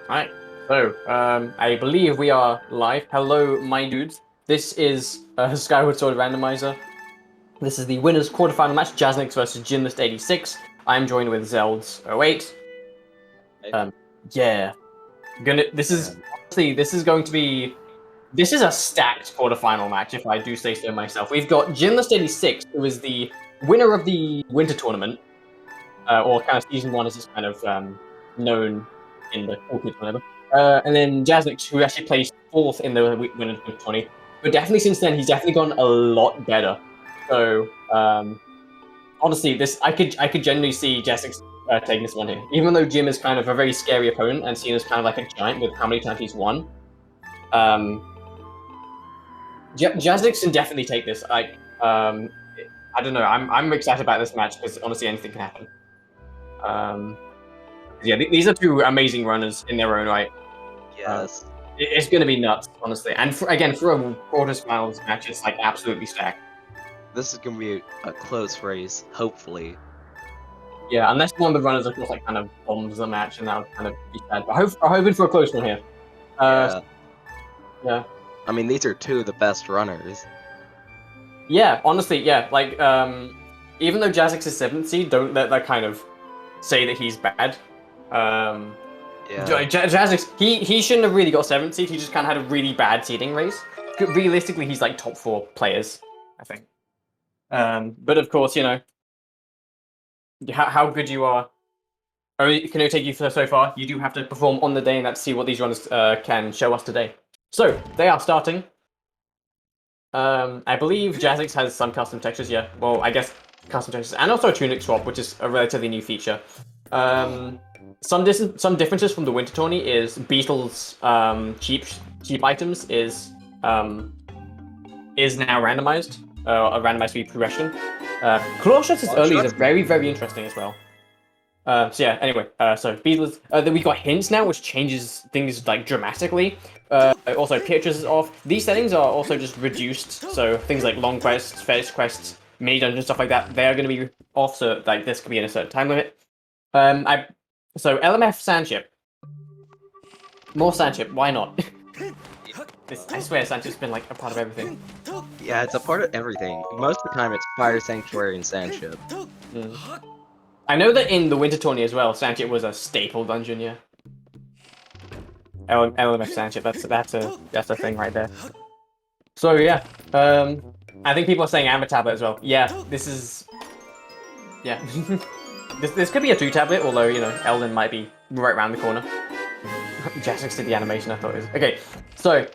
Alright, so, I believe we are live. Hello, my dudes. This is Skyward Sword Randomizer. This is the winners quarterfinal match, Jasnix versus Gymnast86. I'm joined with Zelds08. Yeah. This is going to be... This is a stacked quarterfinal match, if I do say so myself. We've got Gymnast86, who is the winner of the winter tournament, or kind of season 1 as it's kind of known in the toolkit, whatever. And then Jasnix, who actually placed 4th in the winner 2020. But definitely since then, he's definitely gone a lot better. So, honestly, I could genuinely see Jasnix taking this one here. Even though Jim is kind of a very scary opponent and seen as kind of like a giant with how many times he's won. Jasnix can definitely take this. I don't know. I'm excited about this match because honestly, anything can happen. Yeah, these are two amazing runners in their own right. Yes. It's going to be nuts, honestly. And for a quarterfinals match, it's like absolutely stacked. This is going to be a close race, hopefully. Yeah, unless one of the runners, of course, like kind of bombs the match, and that would kind of be sad. But I'm hoping for a close one here. Yeah. I mean, these are two of the best runners. Yeah, honestly, yeah. Like, even though Jasnix is 7th seed, don't let that kind of say that he's bad. Jasnix, he shouldn't have really got 7th seed. He just kind of had a really bad seeding race. Realistically, he's like top 4 players, I think. But of course, you know, how good you are only can only take you so far. You do have to perform on the day, and let's see what these runners can show us today. So they are starting. I believe Jasnix has some custom textures. Yeah, well, I guess custom textures, and also a tunic swap, which is a relatively new feature. Some differences from the winter tourney is Beetle's cheap items is now randomized, a randomized speed progression. Claw shots as early is very, very interesting as well. So yeah, anyway, so Beetle's, then we got hints now, which changes things like dramatically. Also pictures is off. These settings are also just reduced, so things like long quests, fetish quests, mini dungeons, stuff like that, they are going to be off, so like this could be in a certain time limit. So LMF Sandship. More Sandship, why not? I swear Sandship's been like a part of everything. Yeah, it's a part of everything. Most of the time it's Fire Sanctuary and Sandship. I know that in the winter tourney as well, Sandship was a staple dungeon, yeah. LMF Sandship, that's a thing right there. So yeah, I think people are saying Amber Tablet as well. Yeah, this is... Yeah. This could be a 2 tablet, although, you know, Elden might be right around the corner. Jasnix did the animation, I thought it was... Okay, so...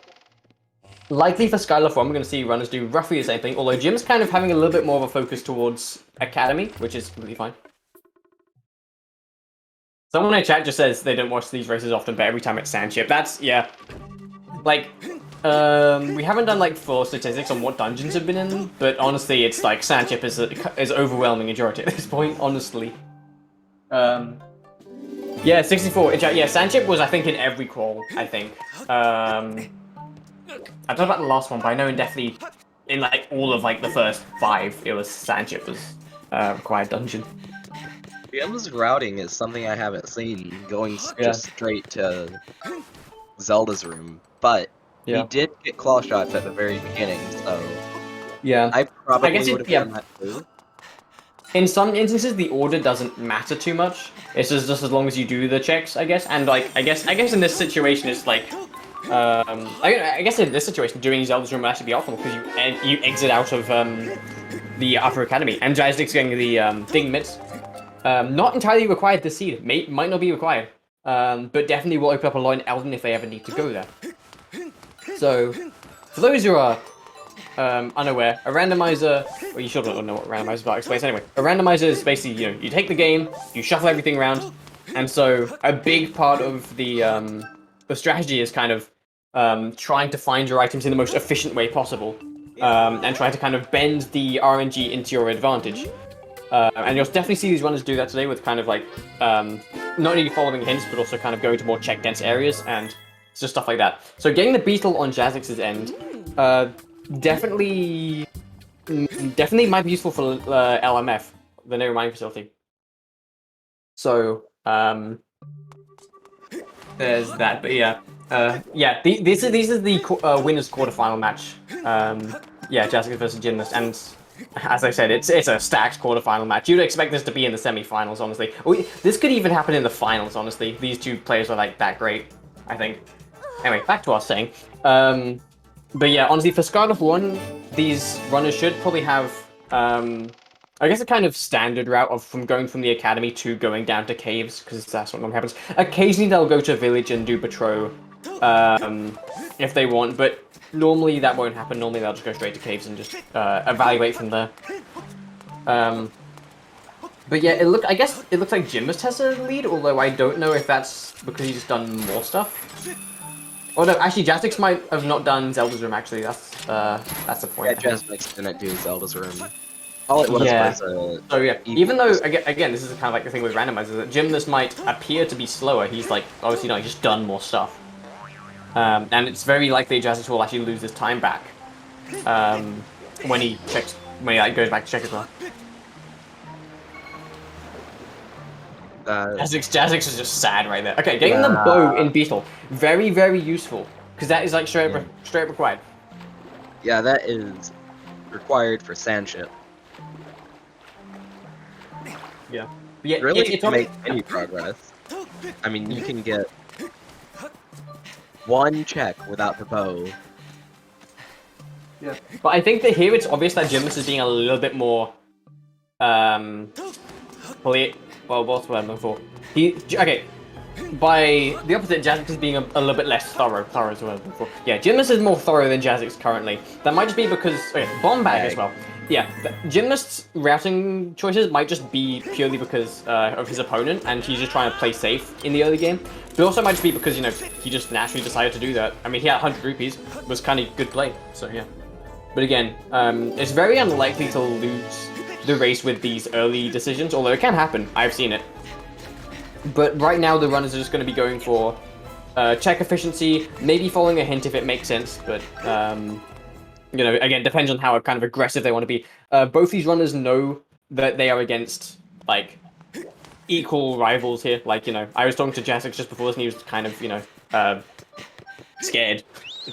Likely for Skyward, we're going to see runners do roughly the same thing, although Jim's kind of having a little bit more of a focus towards Academy, which is completely fine. Someone in chat just says they don't watch these races often, but every time it's Sandship. That's, yeah. Like, we haven't done, like, full statistics on what dungeons have been in, but honestly, it's like Sandship is overwhelming majority at this point, honestly. Yeah, 64 in chat. Yeah, Sandship was, I think, in every crawl, I think. I don't know about the last one, but I know definitely in, like, all of, like, the first 5, it was Sandship was required dungeon. Jim's routing is something I haven't seen, going just straight to Zelda's room, but he did get claw shots at the very beginning, so yeah, I probably would have done that too. In some instances, the order doesn't matter too much. It's just as long as you do the checks, I guess. And like, I guess in this situation, it's like, I guess in this situation, doing Zelda's room would actually be optimal because you exit out of the Upper Academy, and Jasnix getting the thing mitts. Not entirely required this seed. Might not be required, but definitely will open up a lot in Elden if they ever need to go there. So, for those who are unaware, a randomizer, well, you should know what randomizer is, but I'll explain anyway. A randomizer is basically, you know, you take the game, you shuffle everything around, and so a big part of the strategy is kind of trying to find your items in the most efficient way possible, and trying to kind of bend the RNG into your advantage. And you'll definitely see these runners do that today with kind of like, not only following hints, but also kind of going to more check-dense areas and just stuff like that. So getting the Beetle on Jasnix's end, definitely might be useful for LMF, the No Mining Facility. So, there's that. But yeah, this is the winners quarterfinal match. Yeah, Jasnix versus Gymnast, and as I said, it's a stacked quarterfinal match. You'd expect this to be in the semi-finals, honestly. This could even happen in the finals, honestly. These two players are like that great, I think. Anyway, back to our saying. But yeah, honestly, for Skyward 1, these runners should probably have, I guess, a kind of standard route of going from the academy to going down to caves, because that's what normally happens. Occasionally, they'll go to village and do patrol, if they want, but normally that won't happen. Normally, they'll just go straight to caves and just evaluate from there. But yeah, I guess it looks like Gymnast has a lead, although I don't know if that's because he's done more stuff. Oh no, actually, Jasnix might have not done Zelda's room. Actually, that's the point. Yeah, Jasnix didn't do Zelda's room. All it was was so yeah, even though again, this is kind of like the thing with Randomizer, that Gymnast might appear to be slower. He's like obviously not. He's just done more stuff, and it's very likely Jasnix will actually lose his time back when he like goes back to check as well. Jasnix is just sad right there. Okay, getting the bow in Beetle, very, very useful, because that is like straight required. Yeah, that is required for Sandship. Yeah. Really, to make any progress. I mean, you can get one check without the bow. Yeah. But I think that here it's obvious that Gymnast is being a little bit more, well, what's what I'm looking for? Okay, by the opposite, Jasnix is being a little bit less thorough. Thorough is what I'm looking for. Yeah, Gymnast is more thorough than Jasnix currently. That might just be because, bomb bag as well. Yeah, Gymnast's routing choices might just be purely because of his opponent, and he's just trying to play safe in the early game. But it also might just be because, he just naturally decided to do that. I mean, he had 100 rupees, was kind of good play, so yeah. But again, it's very unlikely to lose the race with these early decisions, although it can happen. I've seen it. But right now, the runners are just going to be going for check efficiency, maybe following a hint if it makes sense, but, again, depends on how kind of aggressive they want to be. Both these runners know that they are against, like, equal rivals here. Like, I was talking to Jasnix just before this, and he was kind of, scared.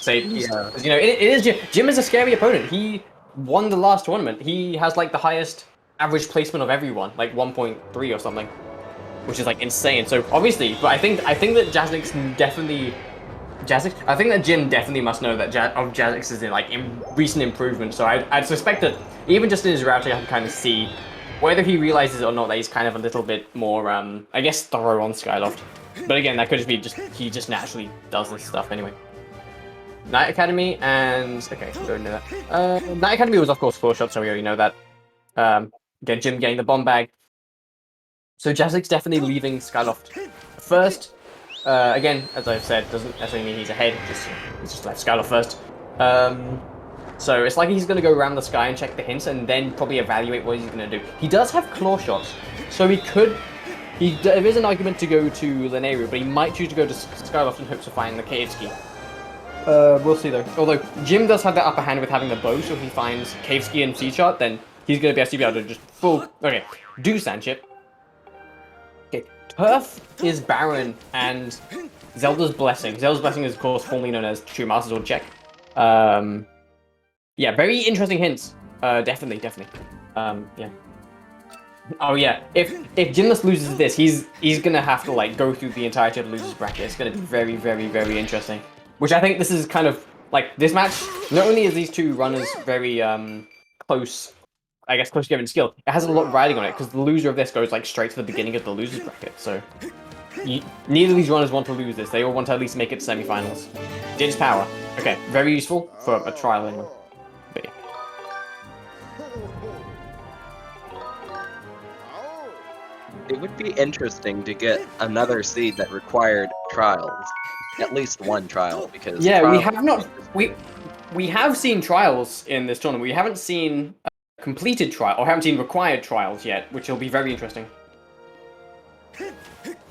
Jim is a scary opponent. He won the last tournament. He has like the highest average placement of everyone, like 1.3 or something, which is like insane. So obviously, but I think that I think that Jim definitely must know that Jasnix is in recent improvement. So I'd suspect that even just in his routing, I can kind of see whether he realizes it or not that he's kind of a little bit more, I guess, thorough on Skyloft. But again, that could just be he just naturally does this stuff anyway. Night Academy and okay, we don't know that. Night Academy was of course 4 shots, so we already know that. Again, Jim getting the bomb bag. So Jasnix definitely leaving Skyloft first. Again, as I've said, doesn't necessarily mean he's ahead. He's just left Skyloft first. So it's like he's going to go around the sky and check the hints, and then probably evaluate what he's going to do. He does have claw shots, so there is an argument to go to Linearu, but he might choose to go to Skyloft in hopes of finding the cave ski. We'll see though. Although Jim does have the upper hand with having the bow, so if he finds Cave Ski and Sea Shot, then he's going to be able to just do Sandship. Okay, Turf is Baron and Zelda's Blessing. Zelda's Blessing is of course formerly known as True Master Sword check. Yeah, very interesting hints. Definitely. Yeah. Oh yeah, if Gymnast loses this, he's gonna have to like go through the entirety of the losers bracket. It's gonna be very, very, very interesting. Which I think this is kind of, like, this match, not only is these two runners very, close together in skill, it has a lot riding on it, because the loser of this goes, like, straight to the beginning of the losers bracket, so... neither of these runners want to lose this, they all want to at least make it to semi-finals. Dig's power. Okay, very useful for a trial anyway. But yeah. It would be interesting to get another seed that required trials. At least one trial, because we have seen trials in this tournament. We haven't seen completed trial or haven't seen required trials yet, which will be very interesting.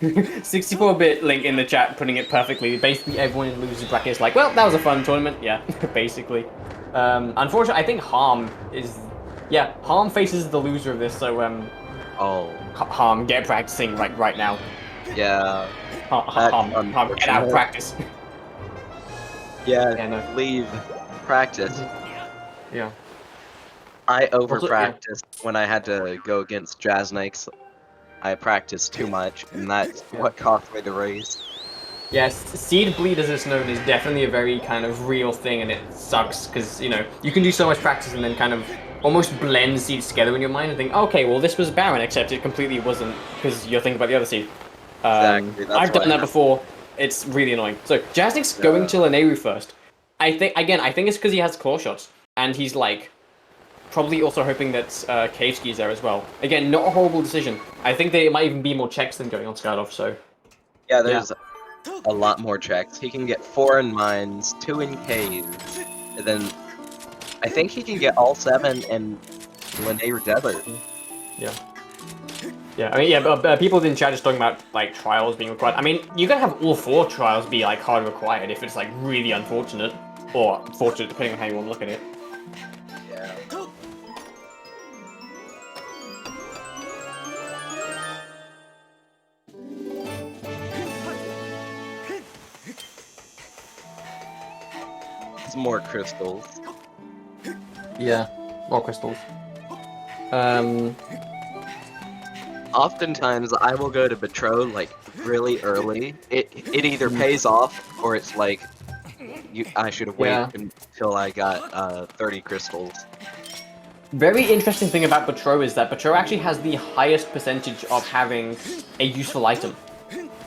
64-bit link in the chat, putting it perfectly. Basically, everyone in losers bracket is like, well, that was a fun tournament. Yeah, basically. Unfortunately, I think Harm faces the loser of this. So Harm, get practicing right now. Yeah. Get out of practice. Yeah, No. leave practice. Yeah. I Also, over-practiced when I had to go against Jasnix. I practiced too much, and that's what cost me the race. Yes, seed bleed, as it's known, is definitely a very kind of real thing, and it sucks because, you know, you can do so much practice and then kind of almost blend seeds together in your mind and think, okay, well, this was Baron, except it completely wasn't because you're thinking about the other seed. Exactly. That's I've done that before. It's really annoying. So Jasnix going to Lanayru first. I think it's because he has claw shots, and he's like probably also hoping that Cave Ski's there as well. Again, not a horrible decision. I think there might even be more checks than going on Skyloft. So yeah, there's a lot more checks. He can get 4 in mines, 2 in caves, and then I think he can get all 7 in Lanayru Desert. Yeah. Yeah, I mean, but people in chat just talking about, like, trials being required. I mean, you can have all 4 trials be, like, hard required if it's, like, really unfortunate. Or fortunate, depending on how you want to look at it. Yeah. Some more crystals. Yeah, more crystals. Oftentimes, I will go to Betrothed, like, really early. It either pays off, or it's like, I should have waited until I got 30 crystals. Very interesting thing about Betrothed is that Betrothed actually has the highest percentage of having a useful item.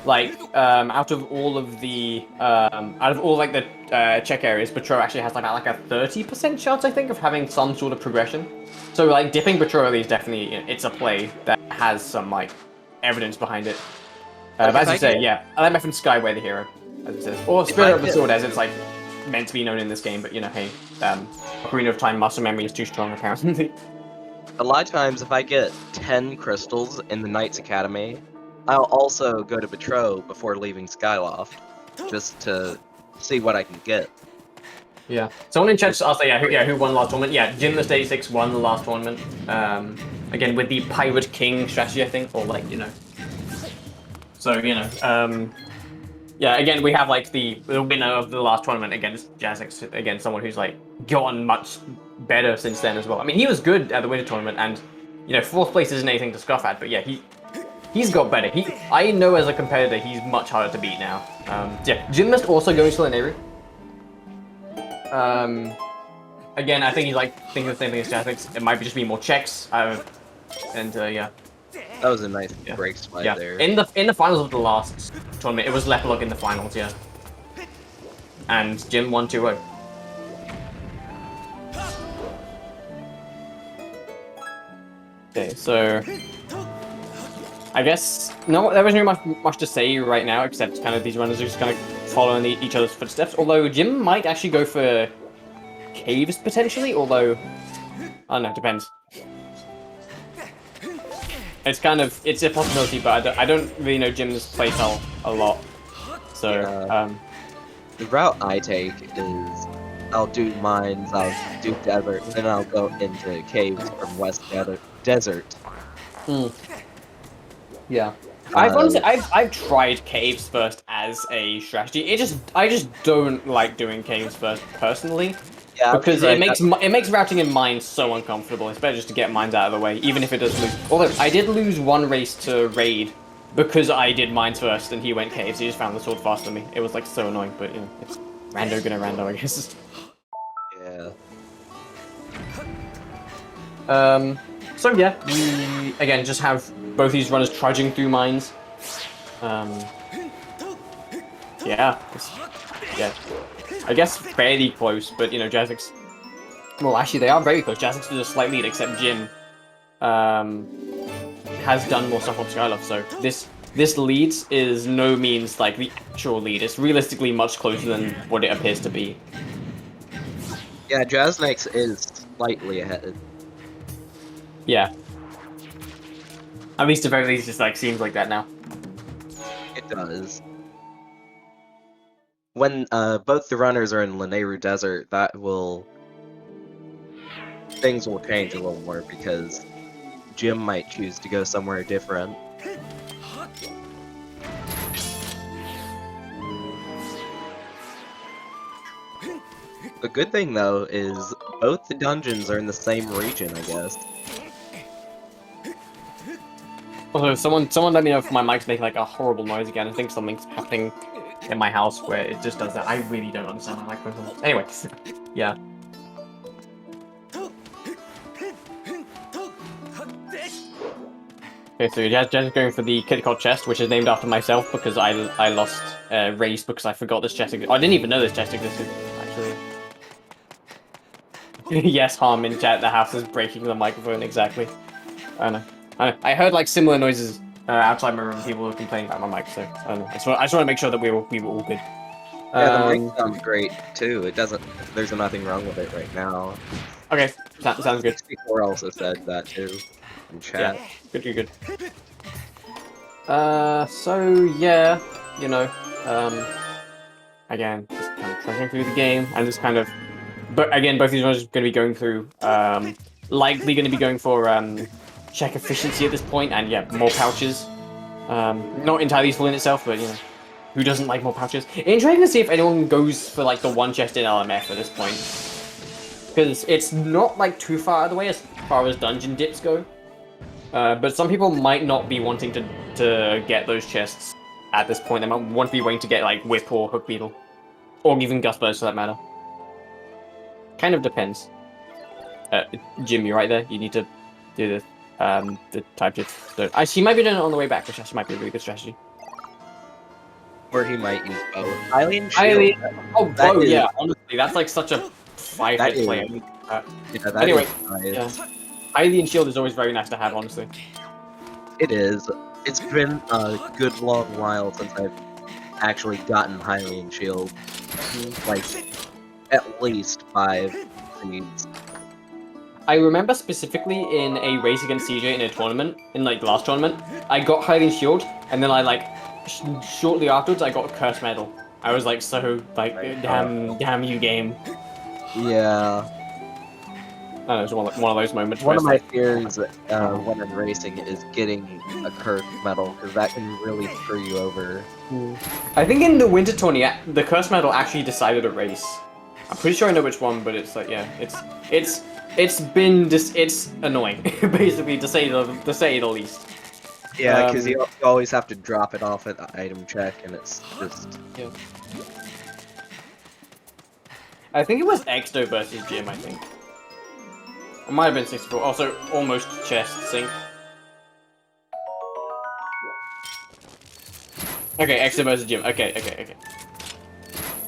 Like, out of all the check areas, Betrothed actually has like a 30% chance, I think, of having some sort of progression. So, like, dipping Betrothed is definitely, it's a play that has some, like, evidence behind it. But as you say, yeah, I like my friend Skyward the hero, as it says. Or Spirit of the Sword, as it's, like, meant to be known in this game, but, you know, hey, Ocarina of Time muscle memory is too strong, apparently. A lot of times, if I get 10 crystals in the Knights Academy, I'll also go to Betrothed before leaving Skyloft, just to see what I can get. Yeah. Someone in chat asked, who won the last tournament? Yeah, Gymnast86 won the last tournament. Again, with the Pirate King strategy, I think, or like, you know. So, you know, yeah, again, we have like the winner of the last tournament against Jasnix, again, someone who's like gotten much better since then as well. I mean, he was good at the winter tournament, and, you know, 4th place isn't anything to scoff at, but yeah, he's got better. I know as a competitor, he's much harder to beat now. Yeah, Gymnast also going to Lanayru. Again, I think he's like thinking the same thing as Jasnix. It might just be more checks. Yeah. That was a nice break slide there. In the finals of the last tournament, it was Lepalok in the finals, yeah. And Jim won 2-0. Okay, so I guess there isn't much to say right now, except kind of these runners are just kind of following each other's footsteps. Although Jim might actually go for caves potentially, although I don't know, depends. It's a possibility, but I don't really know Jim's playstyle a lot. So the route I take is I'll do mines, I'll do desert, then I'll go into caves from West Desert. Yeah. I've tried caves first as a strategy. I just don't like doing caves first personally. Yeah, because it makes routing in mines so uncomfortable. It's better just to get mines out of the way, even if it does lose. Although I did lose one race to Raid because I did mines first and he went caves. He just found the sword faster than me. It was like so annoying, but you know, it's rando, I guess. Yeah. So yeah, we again just have both these runners trudging through mines. Yeah. I guess fairly close, but you know, Jasnix. Well, actually, they are very close. Jasnix is a slight lead, except Jim has done more stuff on Skylove. So this lead is no means like the actual lead. It's realistically much closer than what it appears to be. Yeah, Jasnix is slightly ahead. Yeah. At least, at very least, it like seems like that now. It does. When both the runners are in Lanayru Desert, things will change a little more because Jim might choose to go somewhere different. The good thing though is both the dungeons are in the same region, I guess. Also, someone let me know if my mic's making like a horrible noise again. I think something's happening in my house where it just does that. I really don't understand my microphone. Anyway, yeah. Okay, so Jazz is going for the Kit Kat chest, which is named after myself because I lost race because I forgot this chest existed. I didn't even know this chest existed, actually. Yes, Harm in chat, the house is breaking the microphone, exactly. I know. I heard like similar noises outside my room, people were complaining about my mic, so I don't know. I just want to make sure that we were all good. Yeah, the mic sounds great too. It doesn't. There's nothing wrong with it right now. Okay, sounds good. 64 also said that too in chat. Yeah, good. So yeah, you know, again, just kind of trudging through the game and just kind of, but again, both these ones are going to be going through, likely going to be going for check efficiency at this point, and yeah, more pouches. Not entirely useful in itself, but you know, who doesn't like more pouches? Interesting to see if anyone goes for like the one chest in LMF at this point, because it's not like too far away as far as dungeon dips go. But some people might not be wanting to get those chests at this point. They might want to be waiting to get like Whip or Hook Beetle, or even Gustburst for that matter. Kind of depends. Jim, you're right there. You need to do the type shift. So, she might be doing it on the way back, which actually might be a really good strategy. Or he might use bow. Hylian Shield. Oh, yeah. Honestly, that's like such a 5-hit player. Anyway, yeah. Hylian Shield is always very nice to have, honestly. It is. It's been a good long while since I've actually gotten Hylian Shield. Like, at least 5 seeds. I remember specifically in a race against CJ in a tournament, in like the last tournament, I got Hylian Shield, and then I like, shortly afterwards, I got a Curse Medal. I was like, so, like, damn you, game. Yeah. I don't know, it's one of those moments. One of my fears when I'm racing is getting a Curse Medal, because that can really screw you over. I think in the Winter Tourney, the Curse Medal actually decided a race. I'm pretty sure I know which one, but it's like, yeah, it's annoying, basically, to say the least. Yeah, because you always have to drop it off at the item check, and it's just... Yeah. I think it was Exto versus Jim, I think. It might have been 64. Also, almost chest sync. Okay, Exo versus Jim. Okay.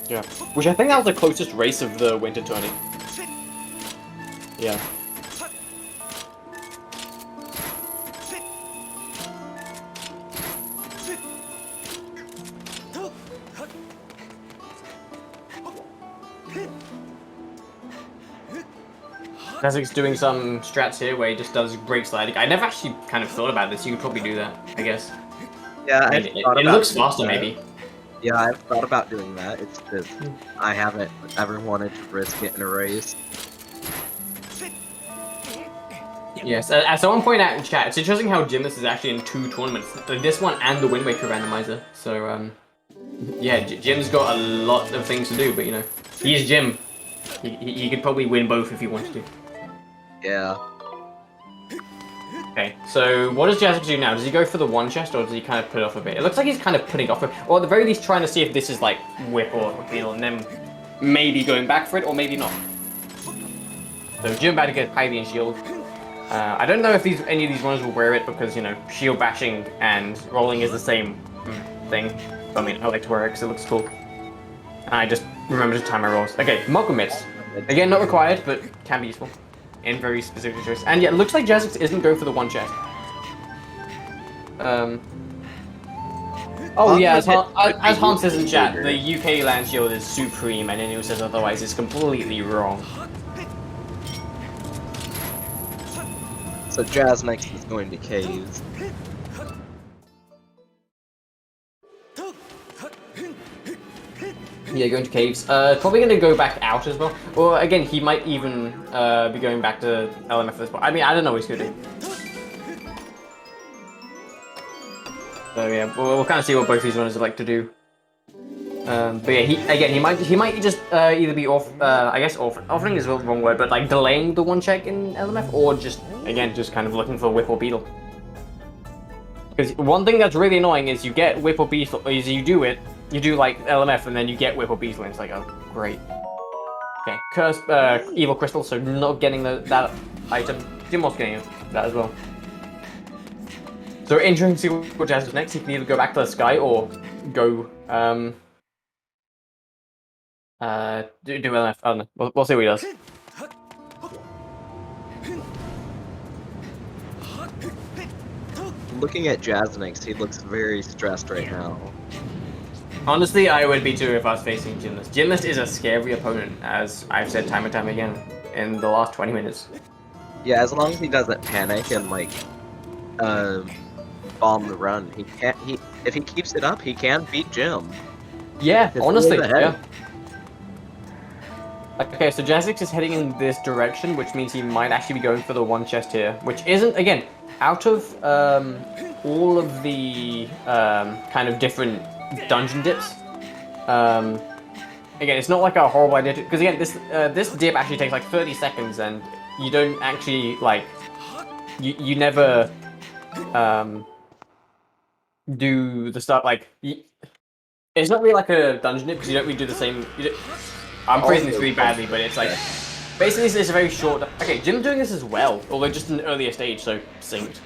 Yeah. Which I think that was the closest race of the Winter Tourney. Yeah. Jasnix doing some strats here where he just does brake sliding. I never actually kind of thought about this. You could probably do that, I guess. Yeah, it looks faster, maybe. Yeah, I've thought about doing that. It's just I haven't ever wanted to risk it in a race. Yes, as someone pointed out in chat, it's interesting how Gymnast is actually in 2 tournaments. This one and the Wind Waker Randomizer. So, yeah, Jim's got a lot of things to do, but you know, he's Jim. He could probably win both if he wanted to. Yeah. Okay, so what does Jasnix do now? Does he go for the one chest, or does he kind of put it off a bit? It looks like he's kind of putting it off, or at the very least trying to see if this is like Whip or Beetle, and then maybe going back for it, or maybe not. So Jim about to get Hylian Shield. I don't know if any of these runners will wear it because, you know, shield bashing and rolling is the same thing. I mean, I like to wear it because it looks cool. And I just remember to time my rolls. Okay, Mogul Mitts. Again, not required, but can be useful in very specific situations. And yeah, it looks like Jasnix isn't going for the one chest. Oh yeah, as Hans says in chat, the UK land shield is supreme, and anyone who says otherwise is completely wrong. So Jasnix is going to caves. Yeah, going to caves. Probably going to go back out as well. Or again, he might even be going back to LMF at this point. I mean, I don't know what he's going to do. So yeah, we'll kind of see what both these runners would like to do. But yeah, he might just either be off. I guess offering is the wrong word, but like delaying the one check in LMF, or just kind of looking for whip or beetle. Because one thing that's really annoying is you get whip or beetle, is you do like LMF, and then you get whip or beetle, and it's like, oh great. Okay, curse evil crystal, so not getting that item. Jim was getting that as well. So interesting to see what Jazz does next. He can either go back to the sky or go do LMF. I don't know. We'll see what he does. Looking at Jasnix, he looks very stressed right now. Honestly, I would be too if I was facing Gymnast. Gymnast is a scary opponent, as I've said time and time again in the last 20 minutes. Yeah, as long as he doesn't panic and like bomb the run, if he keeps it up, he can beat Jim. Yeah, honestly, ahead. yeah. Okay, so Jasnix is heading in this direction, which means he might actually be going for the one chest here, which isn't, again, out of all of the kind of different dungeon dips. Again, it's not like a horrible idea, because again, this dip actually takes like 30 seconds, and you don't actually, like, you never do the stuff, like, it's not really like a dungeon dip, because you don't really do the same, I'm phrasing this really badly, but it's like, basically it's a very short, okay, Jim's doing this as well, although just in an earlier stage, so synced.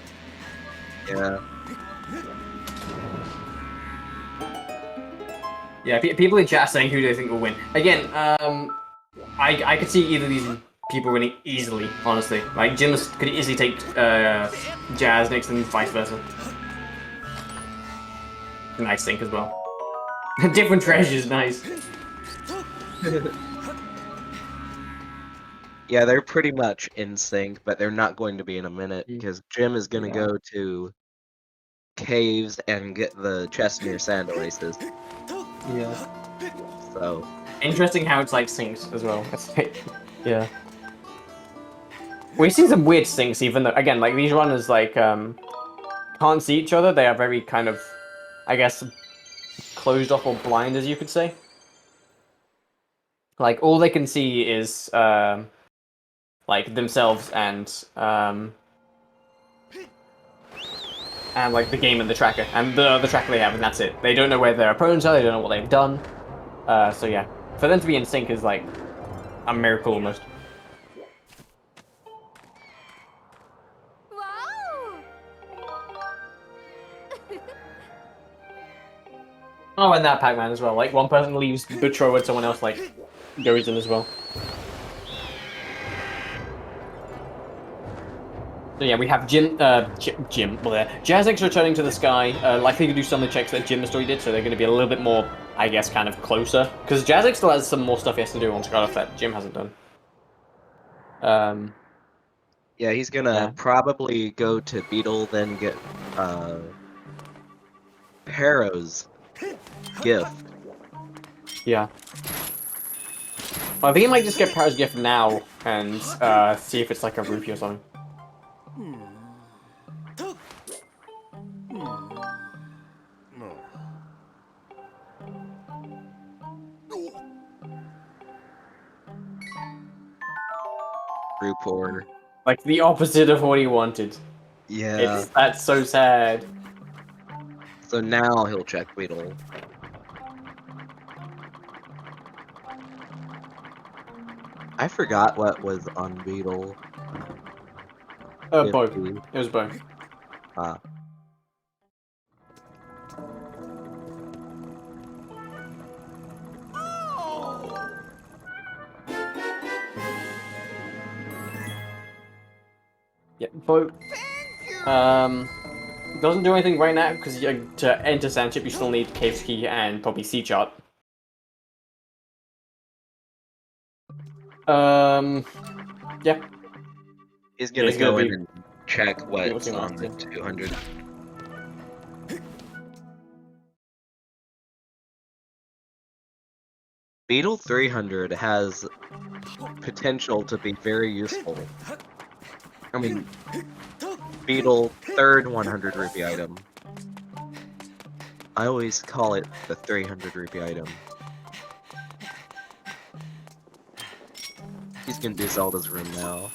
Yeah. Yeah, people in chat saying who do they think will win. Again, I could see either of these people winning easily, honestly. Like, Jim could easily take Jasnix and vice versa. Nice sync as well. Different treasures, nice. Yeah, they're pretty much in sync, but they're not going to be in a minute, because Jim is going to go to caves and get the chest near Sand Oasis. Yeah. So. Interesting how it's like syncs as well. Yeah. We've seen some weird syncs, even though, again, like these runners like can't see each other. They are very kind of, I guess, closed off or blind, as you could say. Like all they can see is like themselves and like the game and the tracker, and the tracker they have, and that's it. They don't know where their opponents are. They don't know what they've done. So yeah, for them to be in sync is like a miracle almost. Wow! Oh, and that Pac-Man as well. Like one person leaves the throw and someone else like goes in as well. So yeah, we have Jasnix returning to the sky, likely to do some of the checks that Gymnast already did, so they're going to be a little bit more, I guess, kind of closer. Because Jasnix still has some more stuff he has to do on Skyward that Jim hasn't done. Yeah, he's gonna probably go to Beetle, then get Paro's gift. Yeah. I think he might just get Paro's gift now and see if it's like a rupee or something. Rupor. Like the opposite of what he wanted. Yeah. That's so sad. So now he'll check Beetle. I forgot what was on Beetle. Bow. It was bow. Ah. Yeah, bow. Doesn't do anything right now because to enter Sandship you still need Cave's Key and probably Sea Chart. Yeah. He's gonna go in and check what's on the 200. Beetle 300 has potential to be very useful. I mean, Beetle third 100 rupee item. I always call it the 300 rupee item. He's gonna do Zelda's room now.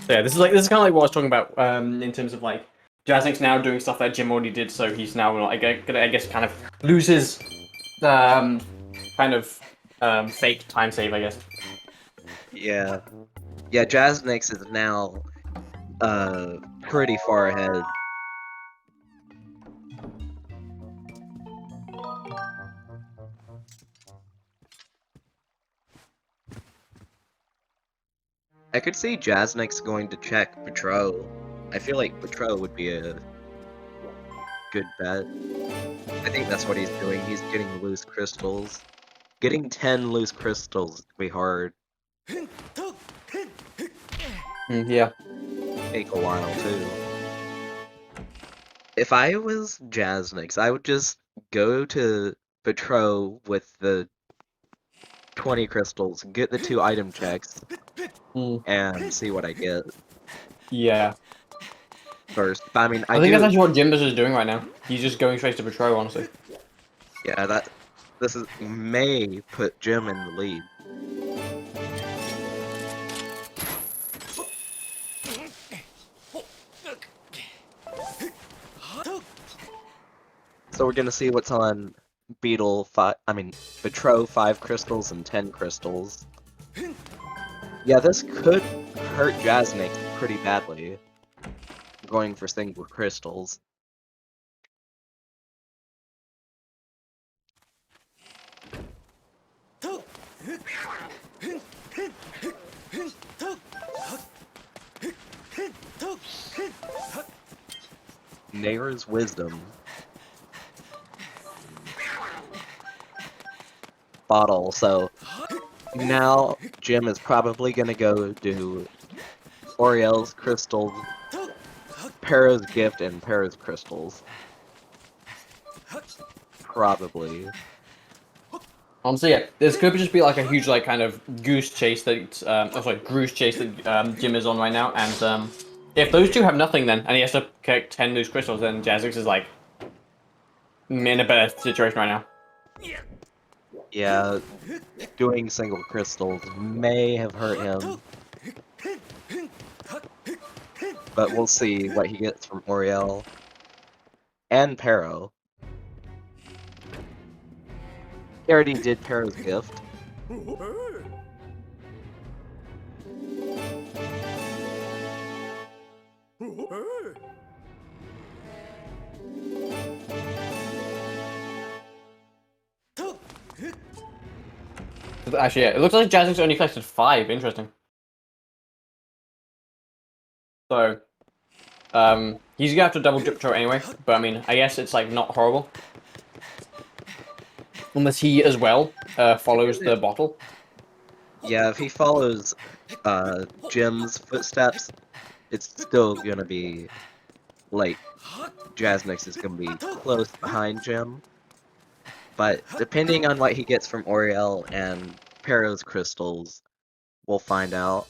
So yeah, this is kind of like what I was talking about in terms of like Jasnix now doing stuff that Jim already did, so he's now I guess kind of loses kind of fake time save, I guess. Yeah. Yeah, Jasnix is now pretty far ahead. I could see Jasnix going to check Petro. I feel like Petro would be a good bet. I think that's what he's doing. He's getting loose crystals. Getting 10 loose crystals is gonna be hard. Yeah. Take a while too. If I was Jasnix, I would just go to Petro with the 20 crystals, get the 2 item checks, and see what I get Yeah. first. But I mean, I think that's actually what Jimbers is doing right now. He's just going straight to Petro, honestly. Yeah, this may put Jim in the lead. So we're gonna see what's on Petro 5 crystals and 10 crystals. Yeah, this could hurt Jasnix pretty badly. Going for single crystals. Nair's Wisdom. Bottle, so now Jim is probably gonna go do Oriel's crystals, Para's gift, and Para's crystals. Probably. Honestly, yeah, this could just be like a huge kind of goose chase that Jim is on right now, and if those two have nothing then, and he has to collect 10 loose crystals, then Jasnix is like in a better situation right now. Yeah, doing single crystals may have hurt him. But we'll see what he gets from Oriel. And Pero. He already did Pero's gift. Actually, yeah, it looks like Jasnix only collected 5. Interesting. So, he's gonna have to double dip throw anyway. But I mean, I guess it's like not horrible, unless he as well follows the bottle. Yeah, if he follows Jim's footsteps, it's still gonna be like Jasnix is gonna be close behind Jim. But depending on what he gets from Oriel and Pero's crystals, we'll find out.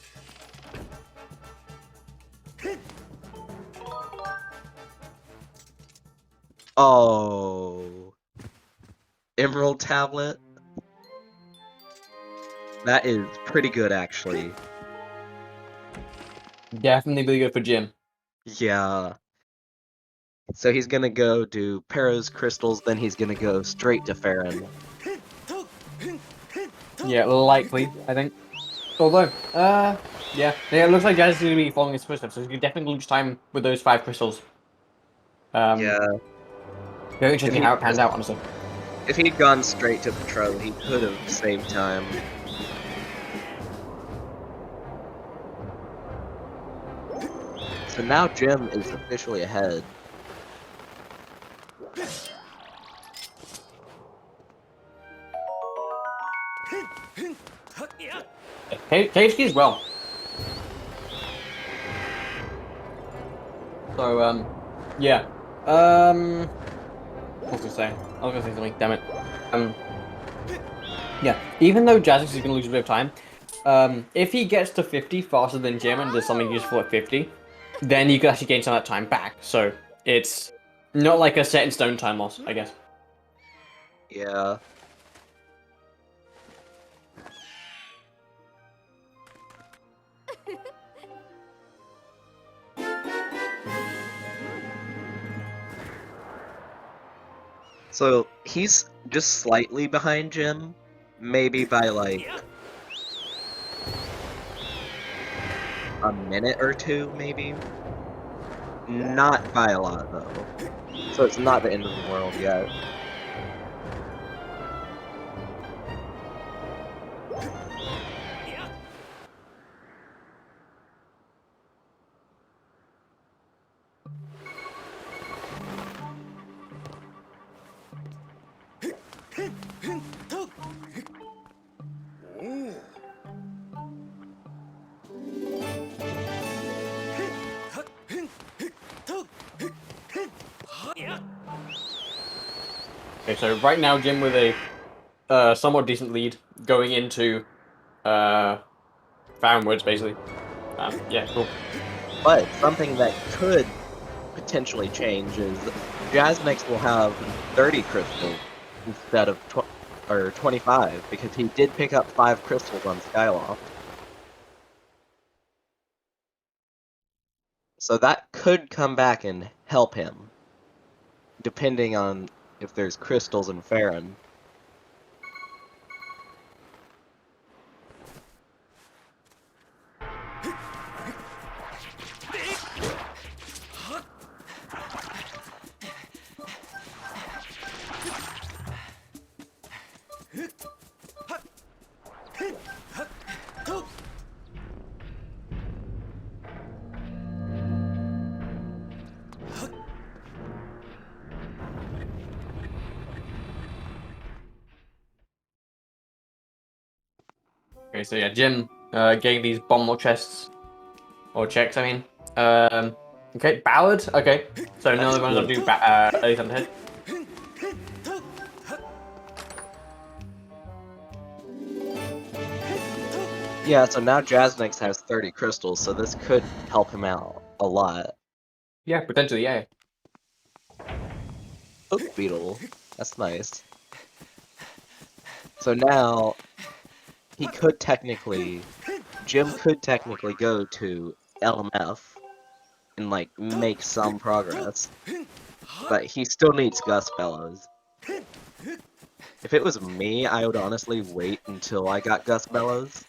Oh, Emerald Tablet. That is pretty good, actually. Definitely really good for Jim. Yeah. So he's gonna go do Pero's crystals, then he's gonna go straight to Farron. Yeah, likely, I think. Although, yeah, it looks like Jazz is gonna be following his footsteps, so he could definitely lose time with those 5 crystals. Yeah. Very interesting how it pans out, honestly. If he'd gone straight to Petro, he could have saved time. So now Jim is officially ahead. KHD as well. So, yeah. What was I saying? I was gonna say something, damn it. Yeah, even though Jasnix is gonna lose a bit of time, if he gets to 50 faster than Jim and does something useful at 50, then you could actually gain some of that time back. So it's not like a set in stone time loss, I guess. Yeah. So he's just slightly behind Jim, maybe by like a minute or two, maybe. Not by a lot though. So it's not the end of the world yet. Okay, so right now Jim with a somewhat decent lead going into Farronwoods, basically. Yeah, cool. But something that could potentially change is Jasnix will have 30 crystals instead of 25 because he did pick up 5 crystals on Skyloft. So that could come back and help him, depending on if there's crystals in Farron. Okay, so yeah, Jim getting these bomb chests, or checks, I mean. Okay, Ballad, okay. So none of the ones that do early Thunderhead. Yeah, so now Jasnix has 30 crystals, so this could help him out a lot. Yeah, potentially, yeah. Oak Beetle, that's nice. So now, Jim could technically go to LMF and like make some progress, but he still needs Gus Bellows. If it was me, I would honestly wait until I got Gus Bellows.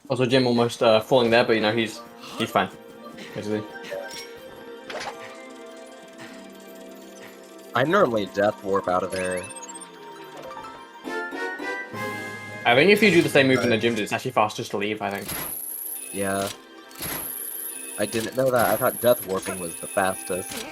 Also, Jim almost falling there, but you know he's fine, basically. I normally death warp out of there. I think if you do the same move in the gym, it's actually faster to leave, I think. Yeah. I didn't know that. I thought death warping was the fastest.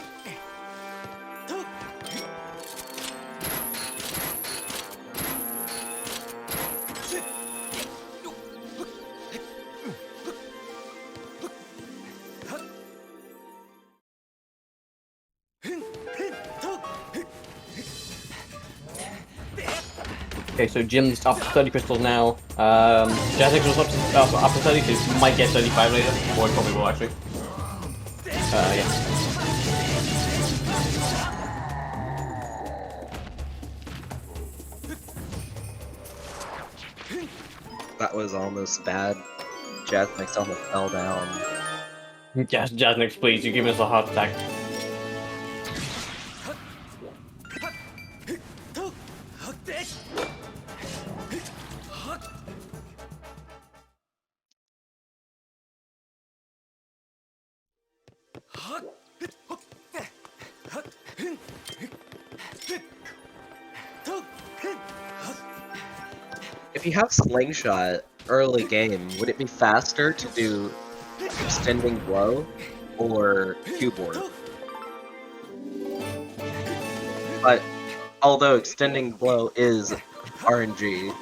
Okay, so Jim's up to 30 crystals now. Jasnix was up to 30, so he might get 35 later, or he probably will actually. Yeah. That was almost bad. Jasnix almost fell down. Yes, Jasnix, please, you're giving us a heart attack. If you have Slingshot early game, would it be faster to do Extending Blow or Cube Warp? But although extending blow is RNG,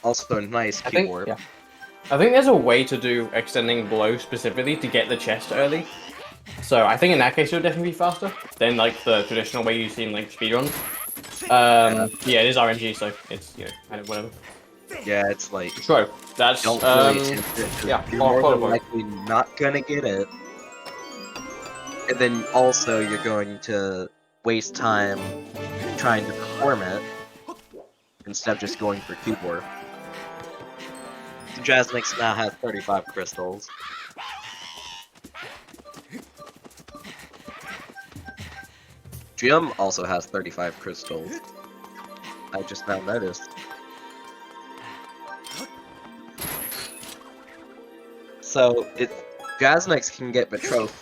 also a nice I think, keyboard. yeah. I think there's a way to do extending blow specifically to get the chest early. So I think in that case it would definitely be faster than like the traditional way you see in like speedruns. Yeah, it is RNG, so it's, you know, kind of whatever. Yeah, it's like, Sure, that's don't really attempt it, 'cause yeah, you're I'll more than follow. likely not gonna get it. And then also you're going to waste time trying to perform it instead of just going for keyboard. So Jasnix now has 35 crystals. Jim also has 35 crystals. I just now noticed. So if Jasnix can get Betrothed,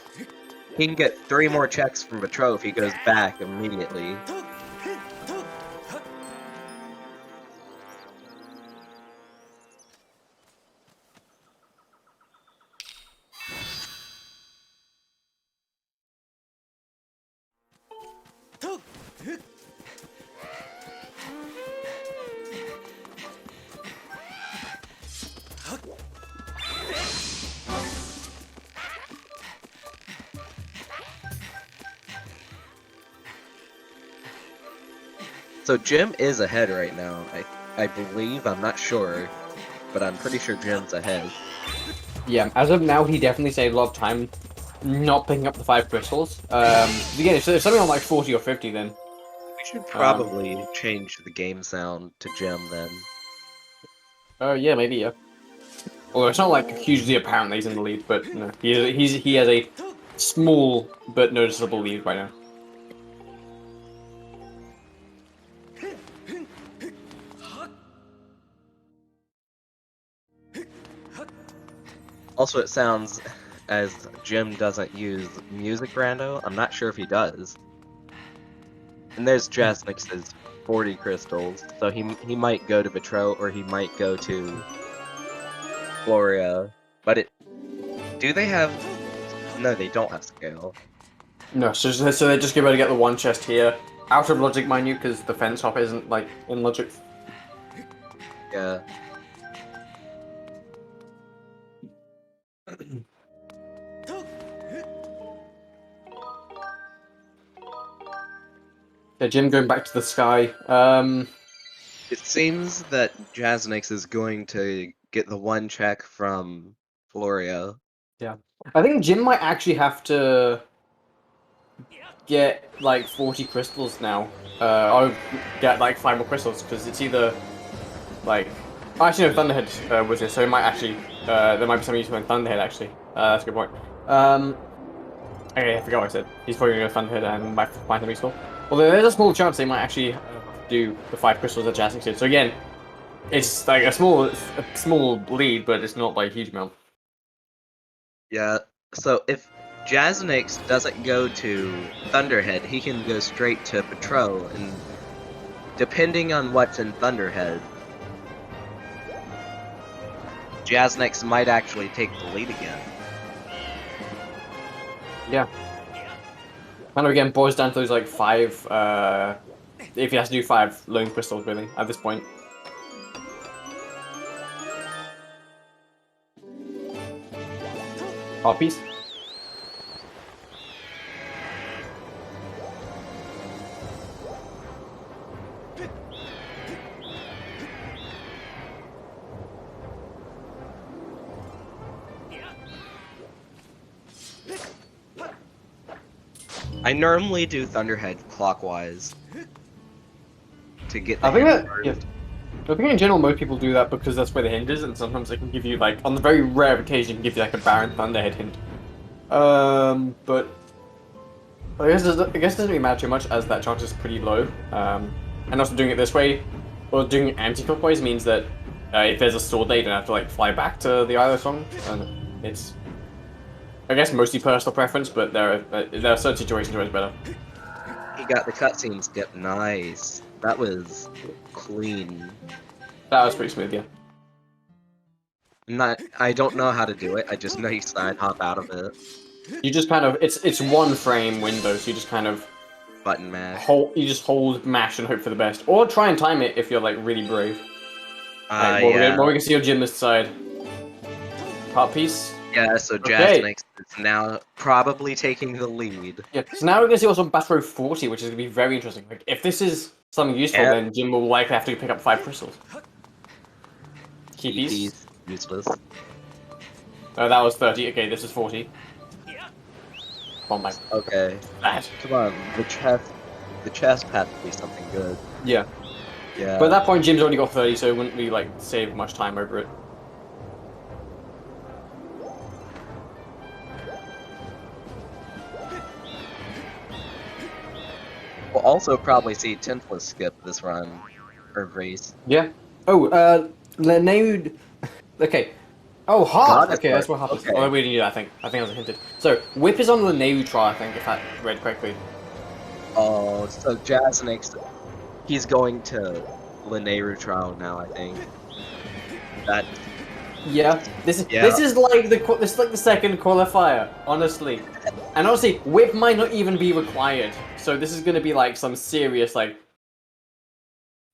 he can get 3 more checks from Betrothed if he goes back immediately. So Jim is ahead right now. I believe, I'm not sure, but I'm pretty sure Jim's ahead. Yeah, as of now, he definitely saved a lot of time not picking up the 5 crystals. Again, if something on like 40 or 50, then We should probably change the game sound to Jim then. yeah, maybe, yeah. Although it's not like hugely apparent that he's in the lead, but no, he has a small but noticeable lead right now. Also, it sounds as Jim doesn't use music rando. I'm not sure if he does. And there's Jasnix's 40 crystals, so he might go to Betro or he might go to Floria. But do they have? No, they don't have scale. No, so they're just able to get the one chest here. Out of logic, mind you, because the fence hop isn't like in logic. Yeah. Yeah, Jim going back to the sky. It seems that Jasnix is going to get the one check from Floria. Yeah, I think Jim might actually have to get like 40 crystals now. Or get like 5 more crystals because it's either like. Oh, actually, no, Thunderhead was it, so it might actually. There might be some use in Thunderhead actually. That's a good point. Okay, I forgot what I said. He's probably gonna go Thunderhead and might find them useful. Although there's a small chance they might actually do the 5 crystals that Jasnix did. So again, it's like a small lead, but it's not like a huge amount. Yeah, so if Jasnix doesn't go to Thunderhead, he can go straight to Patrol, and depending on what's in Thunderhead, Jasnix might actually take the lead again. Yeah. Kind of again boils down to those like 5, if he has to do 5 lone crystals really, at this point. Harpies? I normally do Thunderhead clockwise to get the I think hint that, first. yeah. I think in general most people do that because that's where the hint is, and sometimes they can give you like, on the very rare occasion, give you like a Baron Thunderhead hint. But I guess it doesn't really matter too much as that chance is pretty low. And also doing it this way, or doing it anti-clockwise means that if there's a sword there, you don't have to like fly back to the Isle Song. And it's, I guess, mostly personal preference, but there are certain situations where it's better. He got the cutscene skip. Nice. That was clean. That was pretty smooth, yeah. I don't know how to do it. I just know you side hop out of it. You just kind of it's one frame window, so you just kind of Button mash. hold mash and hope for the best, or try and time it if you're like really brave. Right, Yeah. we can see your gymnast side. Part piece. Yeah, so Okay. Jasnix is now probably taking the lead. Yeah. So now we're gonna see what's on Battle Row 40, which is gonna be very interesting. Like, if this is something useful, Yeah. then Jim will likely have to pick up 5 crystals. Key piece. He's useless. Oh, that was 30. Okay, this is 40. Come on, back. Okay. Bad. Come on, the chest had to be something good. Yeah. Yeah. But at that point, Jim's already got 30, so it wouldn't really like save much time over it. We'll also probably see Tintless skip this run or race. Yeah. Oh, Lenaud. Okay. Oh, heart. Okay, that's what happens. Okay. Oh, we didn't do that. I think I was hinted. So whip is on the Neutral, I think, if I read correctly. Oh, so Jasnix, he's going to Linnaeus trial now, I think. That. Yeah. This is like the second qualifier, honestly. And honestly, whip might not even be required. So this is gonna be like some serious like.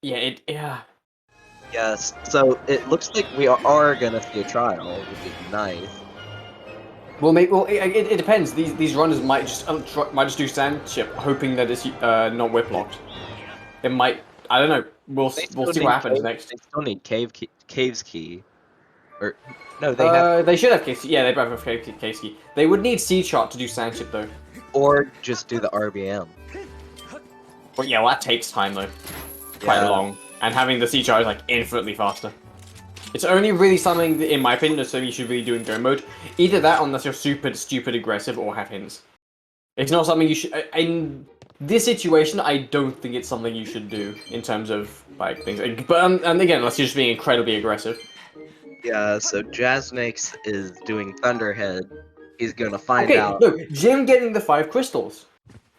Yeah. Yes. So it looks like we are gonna see a trial, which is nice. Well, it depends. These runners might just do sand chip, hoping that it's not whip locked. It might. I don't know. We'll see what happens next. They still need Cave's key. Or no, they have. They should have case. Yeah, they both have case key. They would need C chart to do sand chip though. Or just do the RBM. But yeah, well, that takes time though. Quite long. And having the C chart is like infinitely faster. It's only really something that, in my opinion, that's something you should really do in go mode. Either that, unless you're stupid aggressive, or have hints. It's not something you should. In this situation, I don't think it's something you should do in terms of like things. But and again, unless you're just being incredibly aggressive. Yeah. So Jasnix is doing Thunderhead. He's gonna find out. Okay, look, Jim getting the 5 crystals.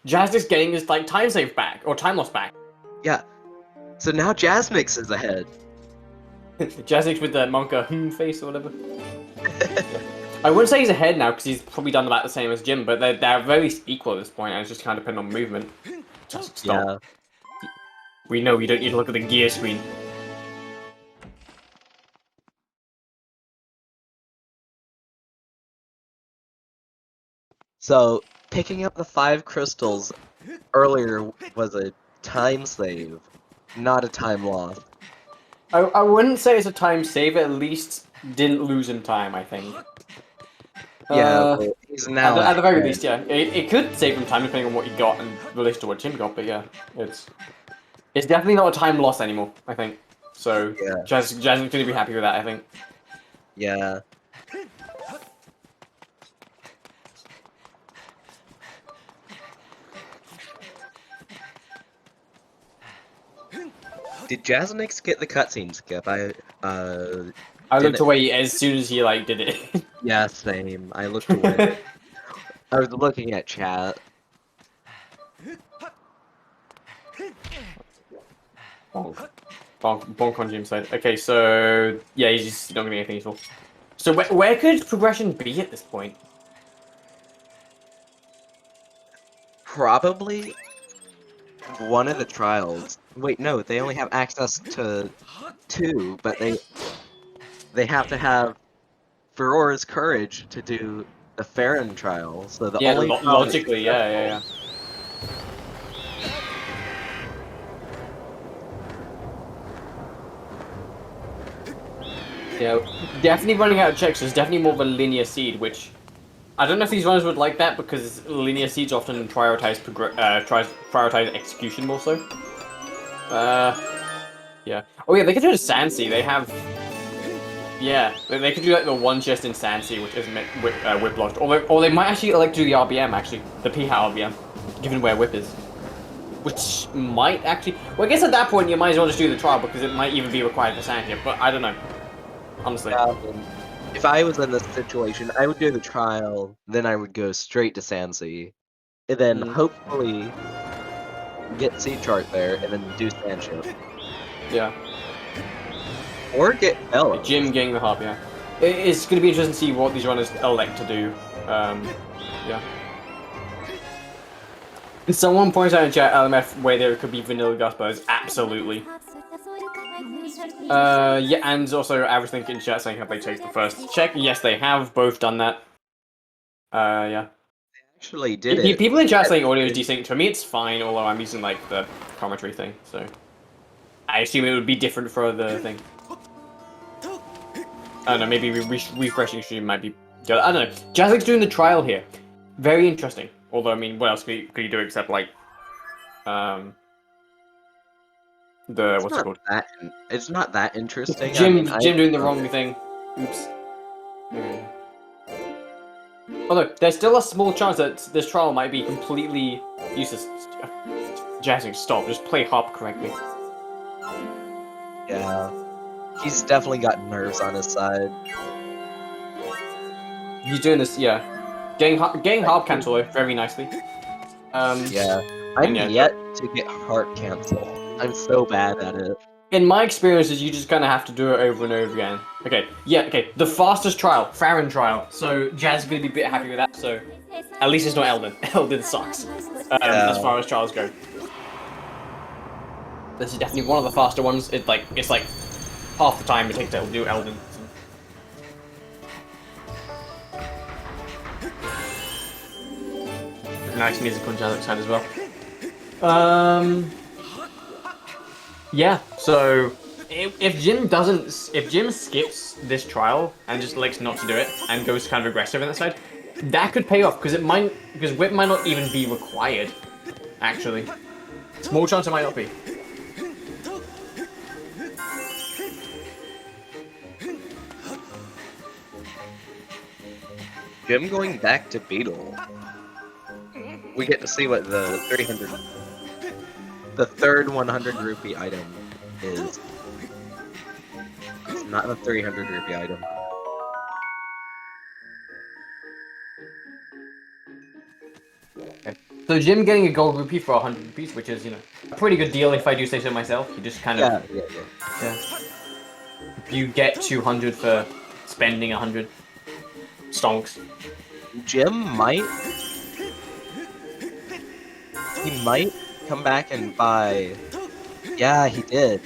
Jasnix getting his like time save back or time loss back. Yeah. So now Jasnix is ahead. Jasnix with the Monka face or whatever. I wouldn't say he's ahead now because he's probably done about the same as Jim, but they're very equal at this point, and it's just kind of depending on movement. Just stop. Yeah. We know you don't need to look at the gear screen. So picking up the 5 crystals earlier was a time save, not a time loss. I wouldn't say it's a time save, at least didn't lose in time, I think. Yeah, but he's now at the very least, yeah. It could save him time depending on what he got and related to what Jim got, but yeah, it's definitely not a time loss anymore, I think. So yeah. Jasnick's gonna be happy with that, I think. Yeah. Did Jasnix get the cutscene skip? I looked away as soon as he like did it. Yeah, same. I looked away. I was looking at chat. Bonk on Jim's side. Okay, so yeah, he's just not gonna get anything useful. So where could progression be at this point? Probably one of the trials. Wait, no, they only have access to 2, but they have to have Ferora's courage to do the Farron trial. So the only logically, yeah. Yeah, definitely running out of checks. There's definitely more of a linear seed, which I don't know if these runners would like that because linear seeds often prioritize execution more so. Yeah. Oh yeah, they could do a Sansi. They have. Yeah, they could do like the one chest in Sansi, which isn't whip locked. Or they might actually like to do the RBM actually, the PHA RBM, given where whip is. Which might actually. Well, I guess at that point you might as well just do the trial because it might even be required for Sansi. But I don't know. Honestly. If I was in this situation, I would do the trial, then I would go straight to Sansi, and then hopefully get C-Chart there, and then do Sandship. Yeah. Or get Ella. Jim getting the hop, yeah. It's going to be interesting to see what these runners elect to do. Yeah. And someone points out in chat LMF where there could be vanilla gas birds. Absolutely. Yeah, and also Average Link in chat saying have they taken the first check? Yes, they have both done that. Yeah. Actually did it. People in chat saying audio is desynced. For me, it's fine, although I'm using like the commentary thing, so I assume it would be different for the thing. I don't know. Maybe refreshing stream might be. I don't know. Jasnix doing the trial here. Very interesting. Although, I mean, what else could you do except like, what's it called? It's not that interesting. Jim doing the wrong thing. Oops. Although there's still a small chance that this trial might be completely useless. Jasnix, stop. Just play harp correctly. Yeah, he's definitely got nerves on his side. He's doing this, yeah. Getting harp cancel very nicely. Yeah, I'm yet to get heart cancel. I'm so bad at it. In my experiences, you just kind of have to do it over and over again. Okay, yeah, okay. The fastest trial, Farron trial. So Jazz is going to be a bit happy with that. So at least it's not Elden. Elden sucks as far as trials go. This is definitely one of the faster ones. It's like half the time it takes to do Elden. Nice music on Jazz's side as well. Yeah. So if Jim skips this trial and just elects not to do it and goes kind of aggressive on that side, that could pay off because whip might not even be required. Actually, small chance it might not be. Jim going back to Beetle. We get to see what the third 100 rupee item is. It's not a 300 rupee item. Okay. So Jim getting a gold rupee for 100 rupees, which is, you know, a pretty good deal if I do say so myself. You just kind of... Yeah. You get 200 for spending 100. Stonks. Jim might... He might come back and buy... Yeah, he did.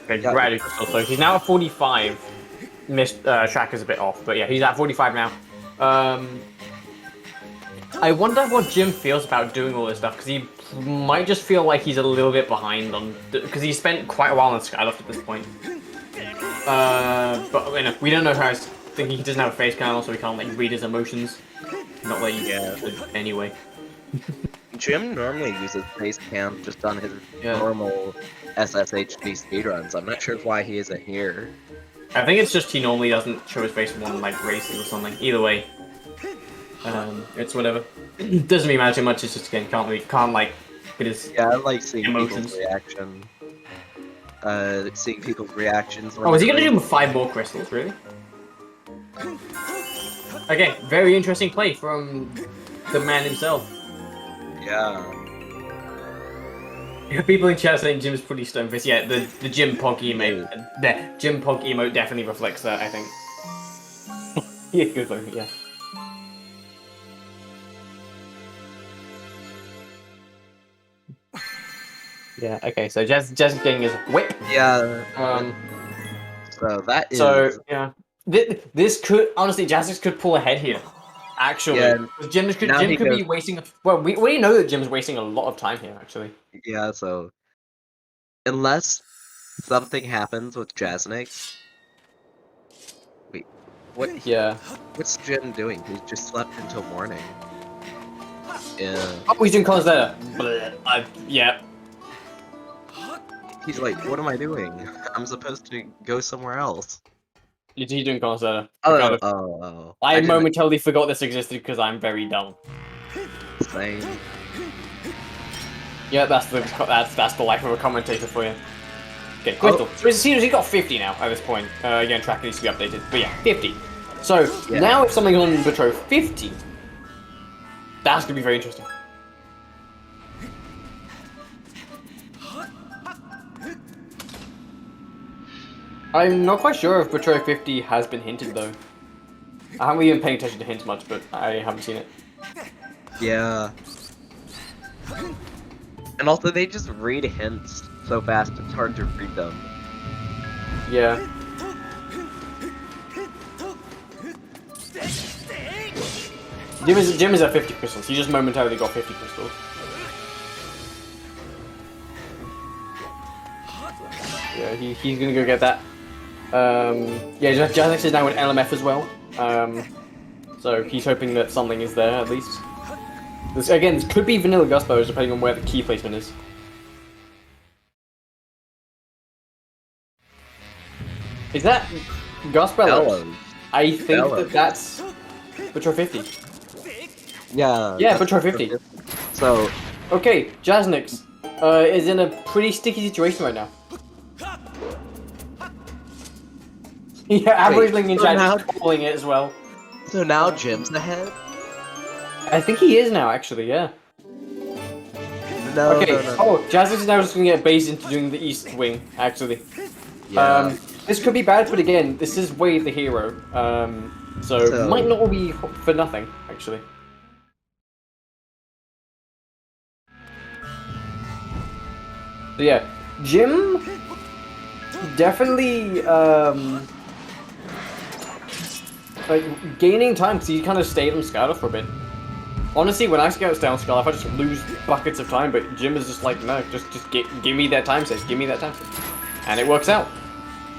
Okay, right, so he's now at 45. Track is a bit off, but yeah, he's at 45 now. I wonder what Jim feels about doing all this stuff, because he might just feel like he's a little bit behind on... Because he spent quite a while on Skyward at this point. But you know, we don't know how he's thinking. He doesn't have a face cam, so we can't like read his emotions. Not that you anyway. Jim normally uses face cam just on his normal SSHD speedruns. I'm not sure why he isn't here. I think it's just he normally doesn't show his face when like racing or something. Either way, it's whatever. It doesn't really matter too much. It's just again can't like get his I like seeing emotions. People's reaction. Seeing people's reactions. Oh, is he gonna do 5 more crystals? Really? Okay, very interesting play from the man himself. Yeah. People in chat saying Jim's pretty stone faced. Yeah, the Jim Pog emote. The Jim Pog emote definitely reflects that, I think. Yeah, good one, yeah. Yeah, okay, so Jazz getting his whip. Yeah. So that is... So, yeah. This could, honestly, Jasnix could pull ahead here. Actually. Yeah, Jim could be wasting... Well, we already know that Jim's wasting a lot of time here, actually. Yeah, so... Unless something happens with Jasnix... Wait, what? Yeah. What's Jim doing? He just slept until morning. Yeah. Oh, he's doing colors there. Yeah. He's like, what am I doing? I'm supposed to go somewhere else. He's doing colors there. Oh. I momentarily forgot this existed because I'm very dumb. Same. Yeah, that's the life of a commentator for you. Okay, Crystal. So it seems he's got 50 now at this point. Again, track needs to be updated. But yeah, 50. So now if something's on Betrothed 50, that's gonna be very interesting. I'm not quite sure if Betrayal 50 has been hinted though. I haven't even paying attention to hints much, but I haven't seen it. Yeah. And also, they just read hints so fast, it's hard to read them. Yeah. Jim is at 50 crystals. He just momentarily got 50 crystals. Yeah, he's gonna go get that. Yeah, Jasnix is now in LMF as well. So he's hoping that something is there at least. This could be vanilla Guspos depending on where the key placement is. Is that Guspellos? I think that's Butcher 50. Yeah. Yeah, Butcher 50. So. Okay, Jasnix is in a pretty sticky situation right now. Yeah, Averaging in chat is calling it as well. So now Jim's ahead? I think he is now, actually, yeah. No, okay. no. Oh, Jasnix is now just going to get based into doing the east wing, actually. Yeah. This could be bad, but again, this is Wade the hero. So might not all be for nothing, actually. So yeah, Jim definitely like gaining time because he kind of stayed on Skylar for a bit. Honestly, when I stay on Skylar, I just lose buckets of time. But Jim is just like, no, just give me that time, give me that time, and it works out.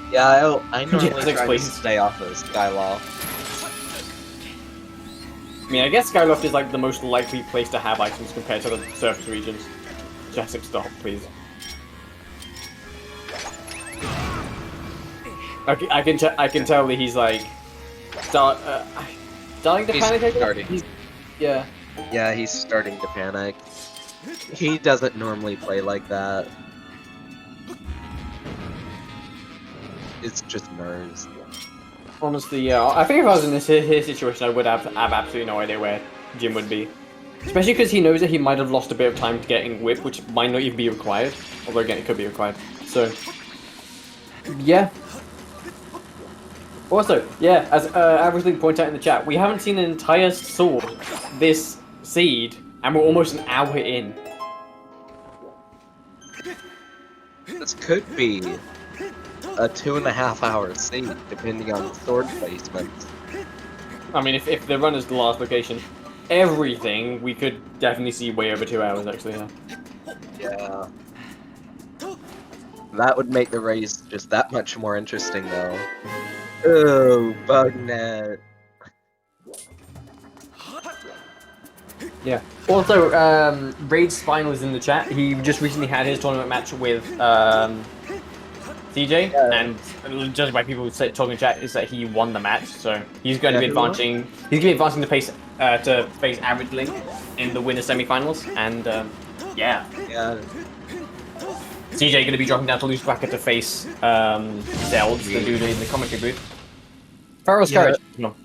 Yeah, I normally Jasnix, try to stay off of Skyloft. I mean, I guess Skyloft is like the most likely place to have items compared to the surface regions. Jasnix, stop, please. Okay, I can tell that he's like starting to panic. Yeah. Yeah, he's starting to panic. He doesn't normally play like that. It's just nerves. Honestly, yeah. I think if I was in his situation, I would have absolutely no idea where Jim would be. Especially because he knows that he might have lost a bit of time to getting whip, which might not even be required. Although again, it could be required. So, yeah. Also, yeah, as Averagely pointed out in the chat, we haven't seen an entire sword this seed, and we're almost an hour in. This could be a 2.5 hour seed, depending on sword placements. I mean, if the run is the last location, everything, we could definitely see way over 2 hours, actually, yeah. Yeah. That would make the race just that much more interesting, though. Oh, Bugnet. Yeah. Also, Raid's Spinal is in the chat. He just recently had his tournament match with CJ, and judged by people talking in chat, is that he won the match. So he's going to be advancing. He's going to be advancing to face Average Link in the winner semifinals, and yeah. Yeah. CJ going to be dropping down to loose bracket to face Zelds, the dude in the commentary booth. Pharaoh's Courage. No.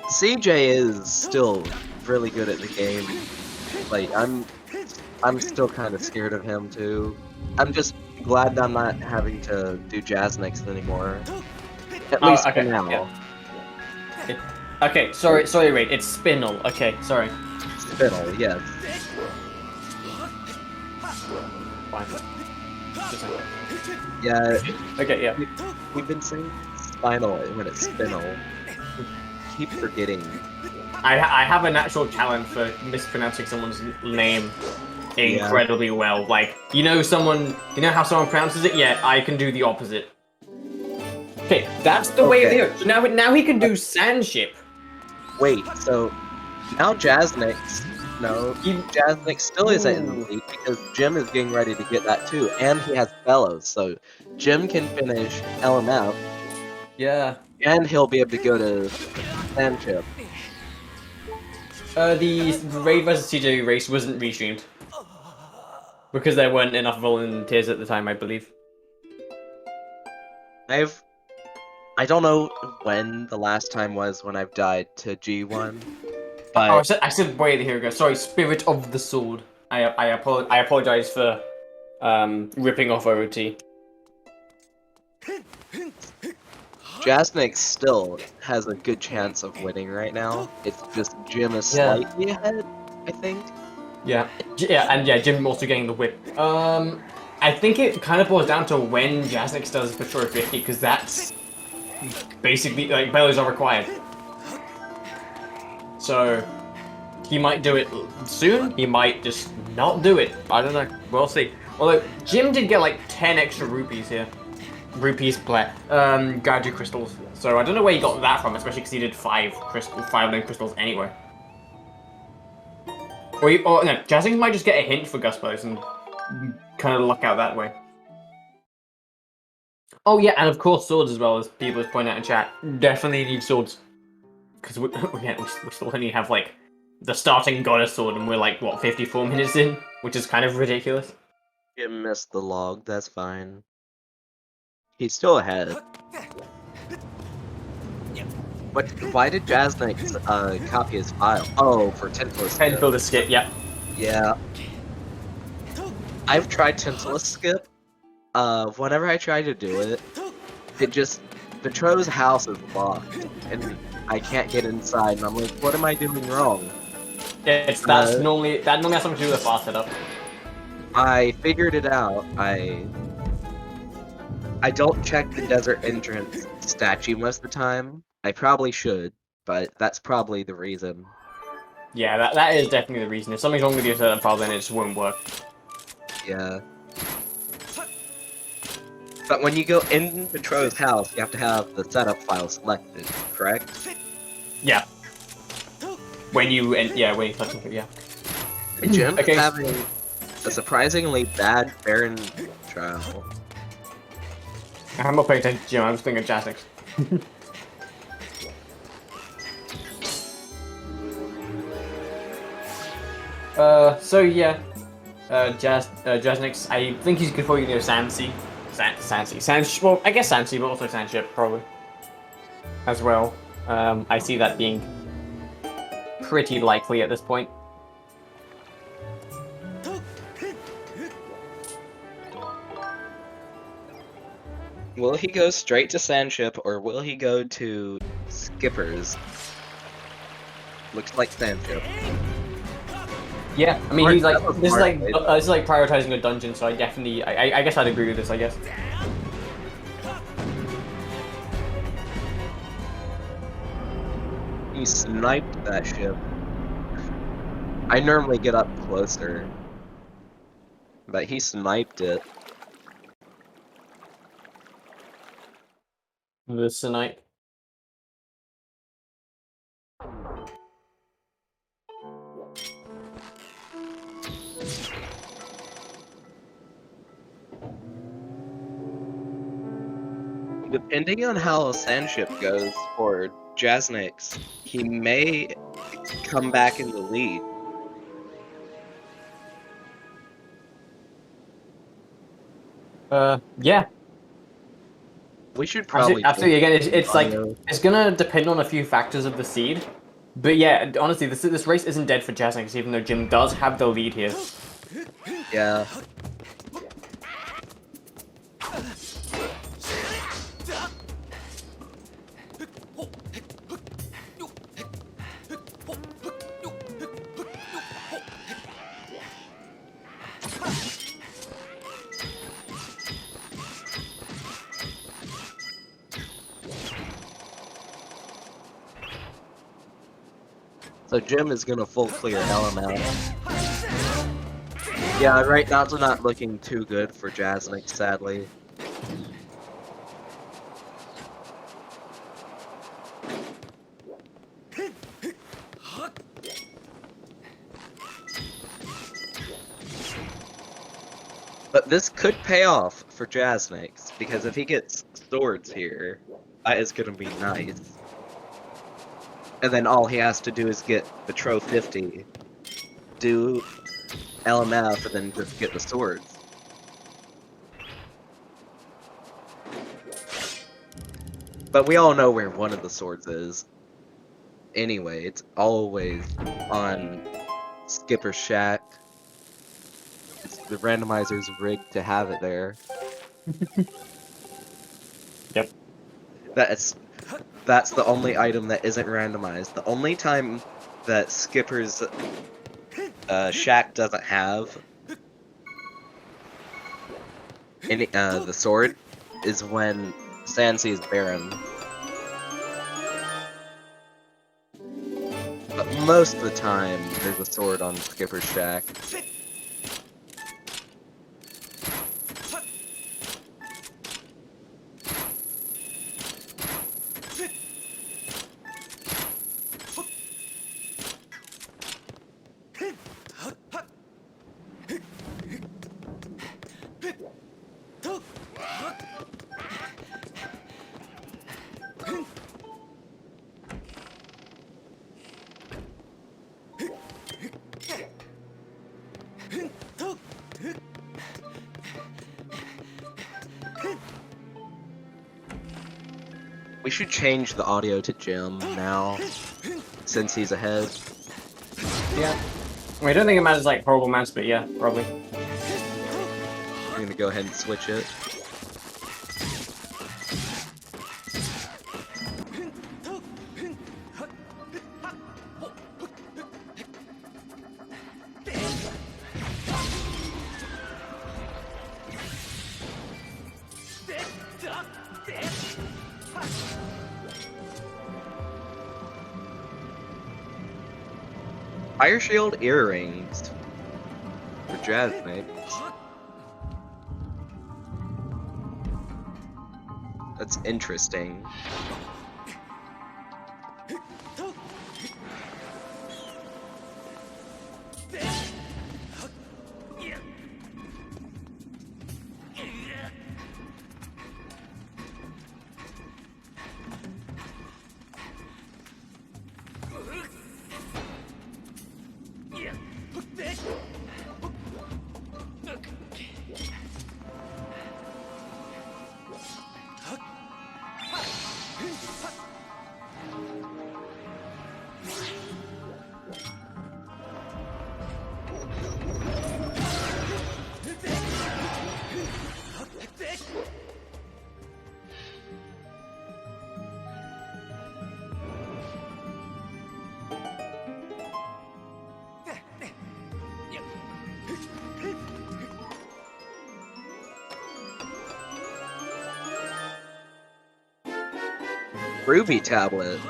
CJ is still really good at the game. Like, I'm still kind of scared of him too. I'm just glad I'm not having to do Jasnix anymore. At least for now. Yeah. Okay, sorry, Raid. It's Spinel. Okay, sorry. Spinel, yes. Fine. Yeah. Okay, yeah. We've been saying Spinal when it's Spinel. Keep forgetting. I have a natural talent for mispronouncing someone's name incredibly well. Like, you know how someone pronounces it? Yeah, I can do the opposite. Okay, that's the way of it. So now he can do Sandship. Wait, so now Jasnix still isn't in the lead because Jim is getting ready to get that too, and he has Bellows, so Jim can finish LMF. Yeah. And he'll be able to go to Sandship. The Raid vs CJ race wasn't restreamed. Because there weren't enough volunteers at the time, I believe. I don't know when the last time was when I've died to G1. But oh, I said wait, here we go. Sorry, Spirit of the Sword. I apologize for ripping off OOT. Jasnix still has a good chance of winning right now. It's just Jim is Yeah. slightly ahead, I think. Yeah, and Jim also getting the whip. I think it kind of boils down to when Jasnix does Patrol 50, because that's basically, like, bellows are required. So, he might do it soon, he might just not do it. I don't know, we'll see. Although, Jim did get like 10 extra rupees here. Rupees per Gaiju crystals. So I don't know where he got that from, especially because he did 5 of them crystals anyway. Or no, Jasnix might just get a hint for Guspos and kind of luck out that way. Oh yeah, and of course swords as well, as people have pointed out in chat. Definitely need swords. Because we still only have like the starting goddess sword and we're like, what, 54 minutes in? Which is kind of ridiculous. Jim missed the log, that's fine. He's still ahead. But why did Jasnix copy his file? Oh, for Tintless Skip. Tenfold skip, yeah. Yeah. I've tried Tintless Skip. Whenever I try to do it, Betrot's house is locked, and I can't get inside, and I'm like, what am I doing wrong? That normally has something to do with the fast setup. I figured it out. I don't check the desert entrance statue most of the time. I probably should, but that's probably the reason. Yeah, that is definitely the reason. If something's wrong with your setup file, then it just won't work. Yeah. But when you go in Betrot's house, you have to have the setup file selected, correct? Yeah. When you touch it, yeah. Jim Okay. is having a surprisingly bad Baron trial. I'm not paying attention to Jim, I'm just thinking of Jasnix. So yeah. Jasnix, I think he's good for you near Sansi. Well, I guess Sansi, but also Sanship, probably. As well. I see that being pretty likely at this point. Will he go straight to Sandship, or will he go to Skippers? Looks like Sandship. Yeah, I mean, he's like, this is like Smart. prioritizing a dungeon, so I definitely, I guess I'd agree with this, I guess. He sniped that ship. I normally get up closer, but he sniped it. The Snipe. Depending on how Sandship goes for Jasnix, he may come back in the lead. Yeah. We should probably Absolutely. Again, it's like, it's gonna depend on a few factors of the seed. But yeah, honestly, this race isn't dead for Jasnix, even though Jim does have the lead here. Yeah. So Jim is gonna full clear LML. Yeah, right now it's not looking too good for Jasnix, sadly. But this could pay off for Jasnix, because if he gets swords here, that is gonna be nice. And then all he has to do is get Betro 50, do LMF, and then just get the swords. But we all know where one of the swords is. Anyway, it's always on Skipper's Shack. The randomizer's rigged to have it there. Yep. That's the only item that isn't randomized. The only time that Skipper's shack doesn't have any the sword is when Sansi is barren. But most of the time, there's a sword on Skipper's shack. We should change the audio to Jim now, since he's ahead. Yeah. I mean, I don't think it matters like horrible mouse, but yeah, probably. I'm gonna go ahead and switch it. Fire Shield earrings for Jasnix. That's interesting. Ruby tablet.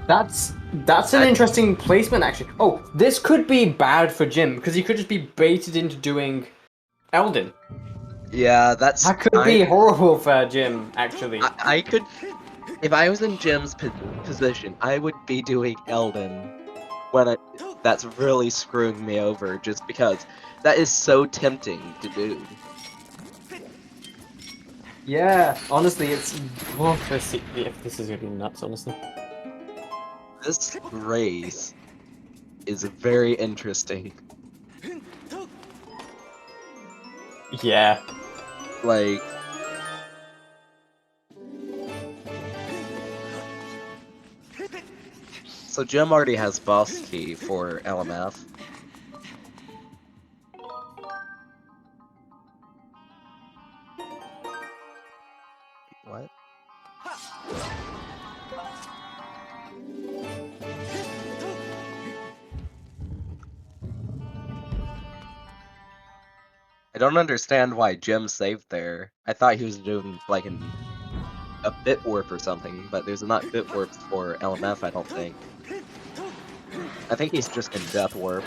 That's an interesting placement, actually. Oh, this could be bad for Jim, because he could just be baited into doing Elden. Yeah, that's... That could be horrible for Jim, actually. I could... If I was in Jim's position, I would be doing Elden. That's really screwing me over, just because that is so tempting to do. Yeah, honestly, it's... Well, let's see if this is gonna be nuts, honestly. This race is very interesting. Yeah. Like... So Jim already has boss key for LMF. What? I don't understand why Jim saved there. I thought he was doing like a bit warp or something, but there's not bit warps for LMF, I don't think. I think he's just in death warp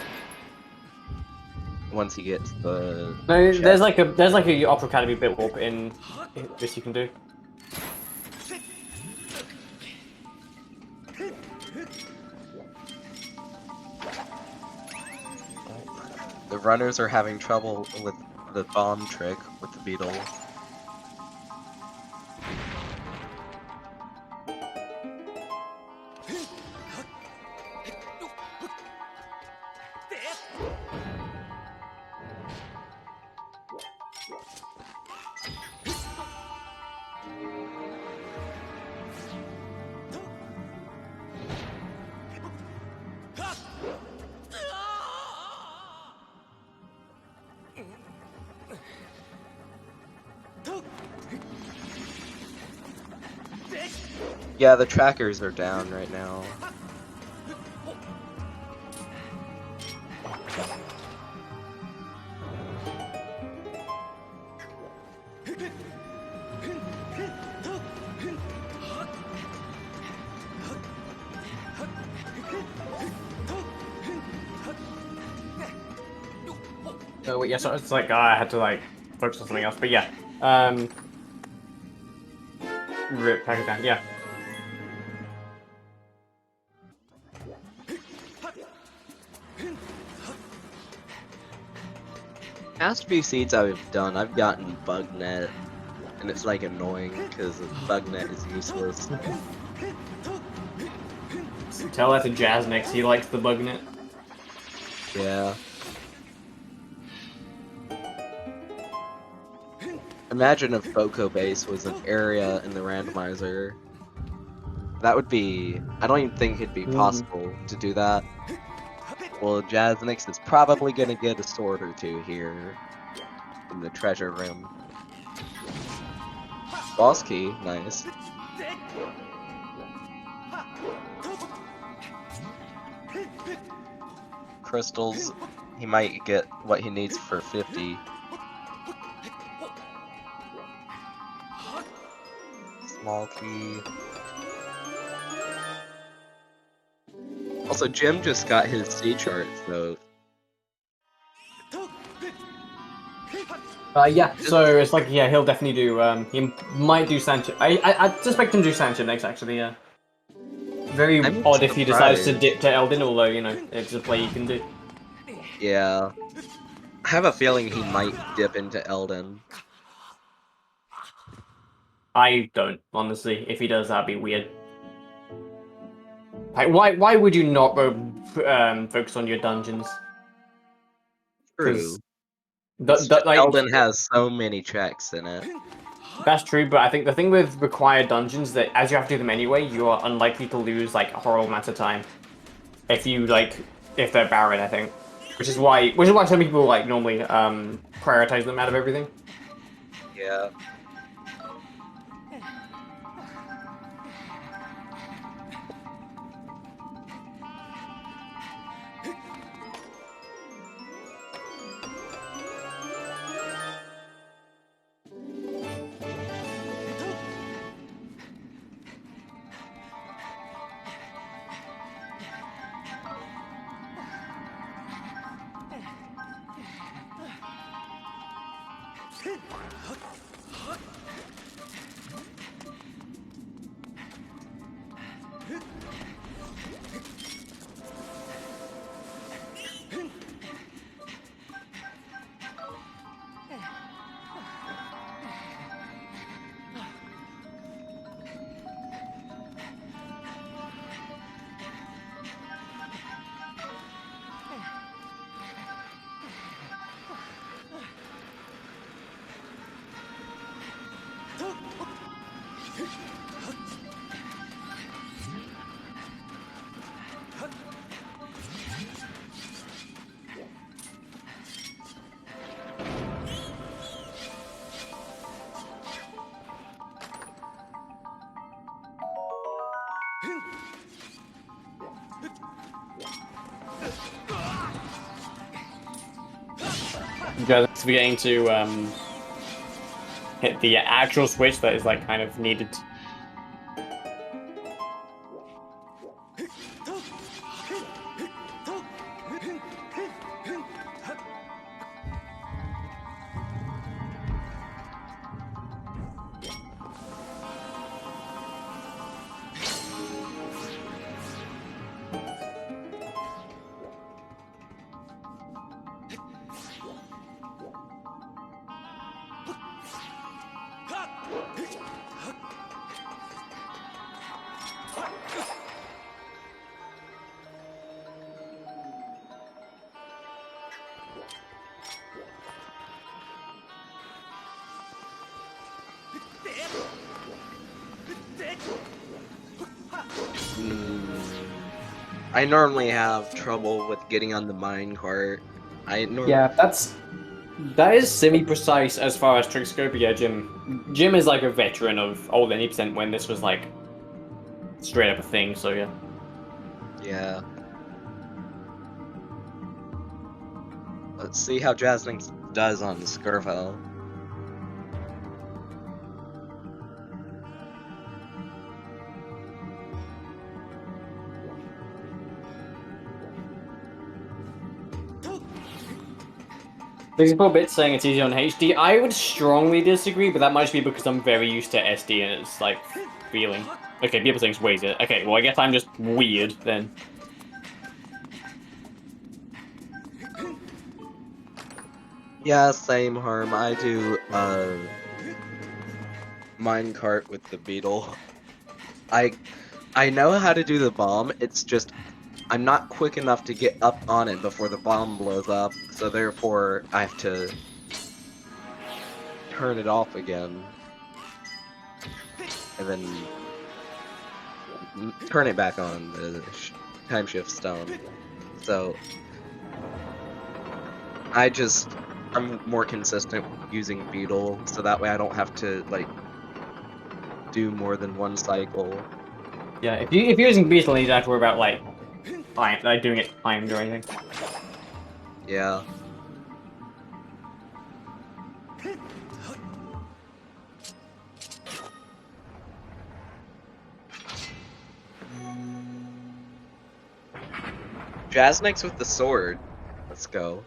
once he gets the. No, chest. there's like a Opera Academy bit warp in this you can do. The runners are having trouble with the bomb trick with the beetle. Yeah, the trackers are down right now. Oh wait, yeah, so it's like I had to like focus on something else, but yeah. Rip Pakistan, yeah. Past few seeds I've done, I've gotten Bugnet, and it's like annoying because Bugnet is useless. Tell that to Jasnix, he likes the bugnet. Yeah. Imagine if Boko Base was an area in the randomizer. That would be... I don't even think it'd be possible to do that. Well, Jasnix is probably gonna get a sword or two here in the treasure room. Boss key, nice. Crystals, he might get what he needs for 50. Small key. Also, Jim just got his C chart, so... Yeah, so it's like, yeah, he'll definitely do, he might do Sancho. I suspect him to do Sancho next, actually, yeah. Very odd if he decides to dip to Elden, although, you know, it's a play he can do. Yeah. I have a feeling he might dip into Elden. I don't, honestly. If he does, that'd be weird. Like, why would you not go focus on your dungeons? True. Like, Elden has so many checks in it. That's true, but I think the thing with required dungeons that as you have to do them anyway, you are unlikely to lose like a horrible amount of time if you if they're barren. I think, which is why some people like normally prioritize them out of everything. Yeah. Just forgetting to hit the actual switch that is like kind of needed. I normally have trouble with getting on the minecart. Yeah, that is semi-precise as far as trick scope. Yeah, Jim is like a veteran of old any percent when this was like straight up a thing. So yeah. Yeah. Let's see how Jasnix does on the Skirvel. Bit saying it's easy on HD. I would strongly disagree, but that might just be because I'm very used to SD and it's like feeling. Okay, people saying it's way easier. Okay, well I guess I'm just weird then. Yeah, same harm. I do minecart with the beetle. I know how to do the bomb, it's just I'm not quick enough to get up on it before the bomb blows up, so therefore I have to turn it off again. And then turn it back on, the time shift stone. So I'm more consistent using beetle, so that way I don't have to like do more than one cycle. Yeah, if you're using Beetle, you don't have to worry about like doing it timed or anything. Yeah. Jasnix with the sword. Let's go.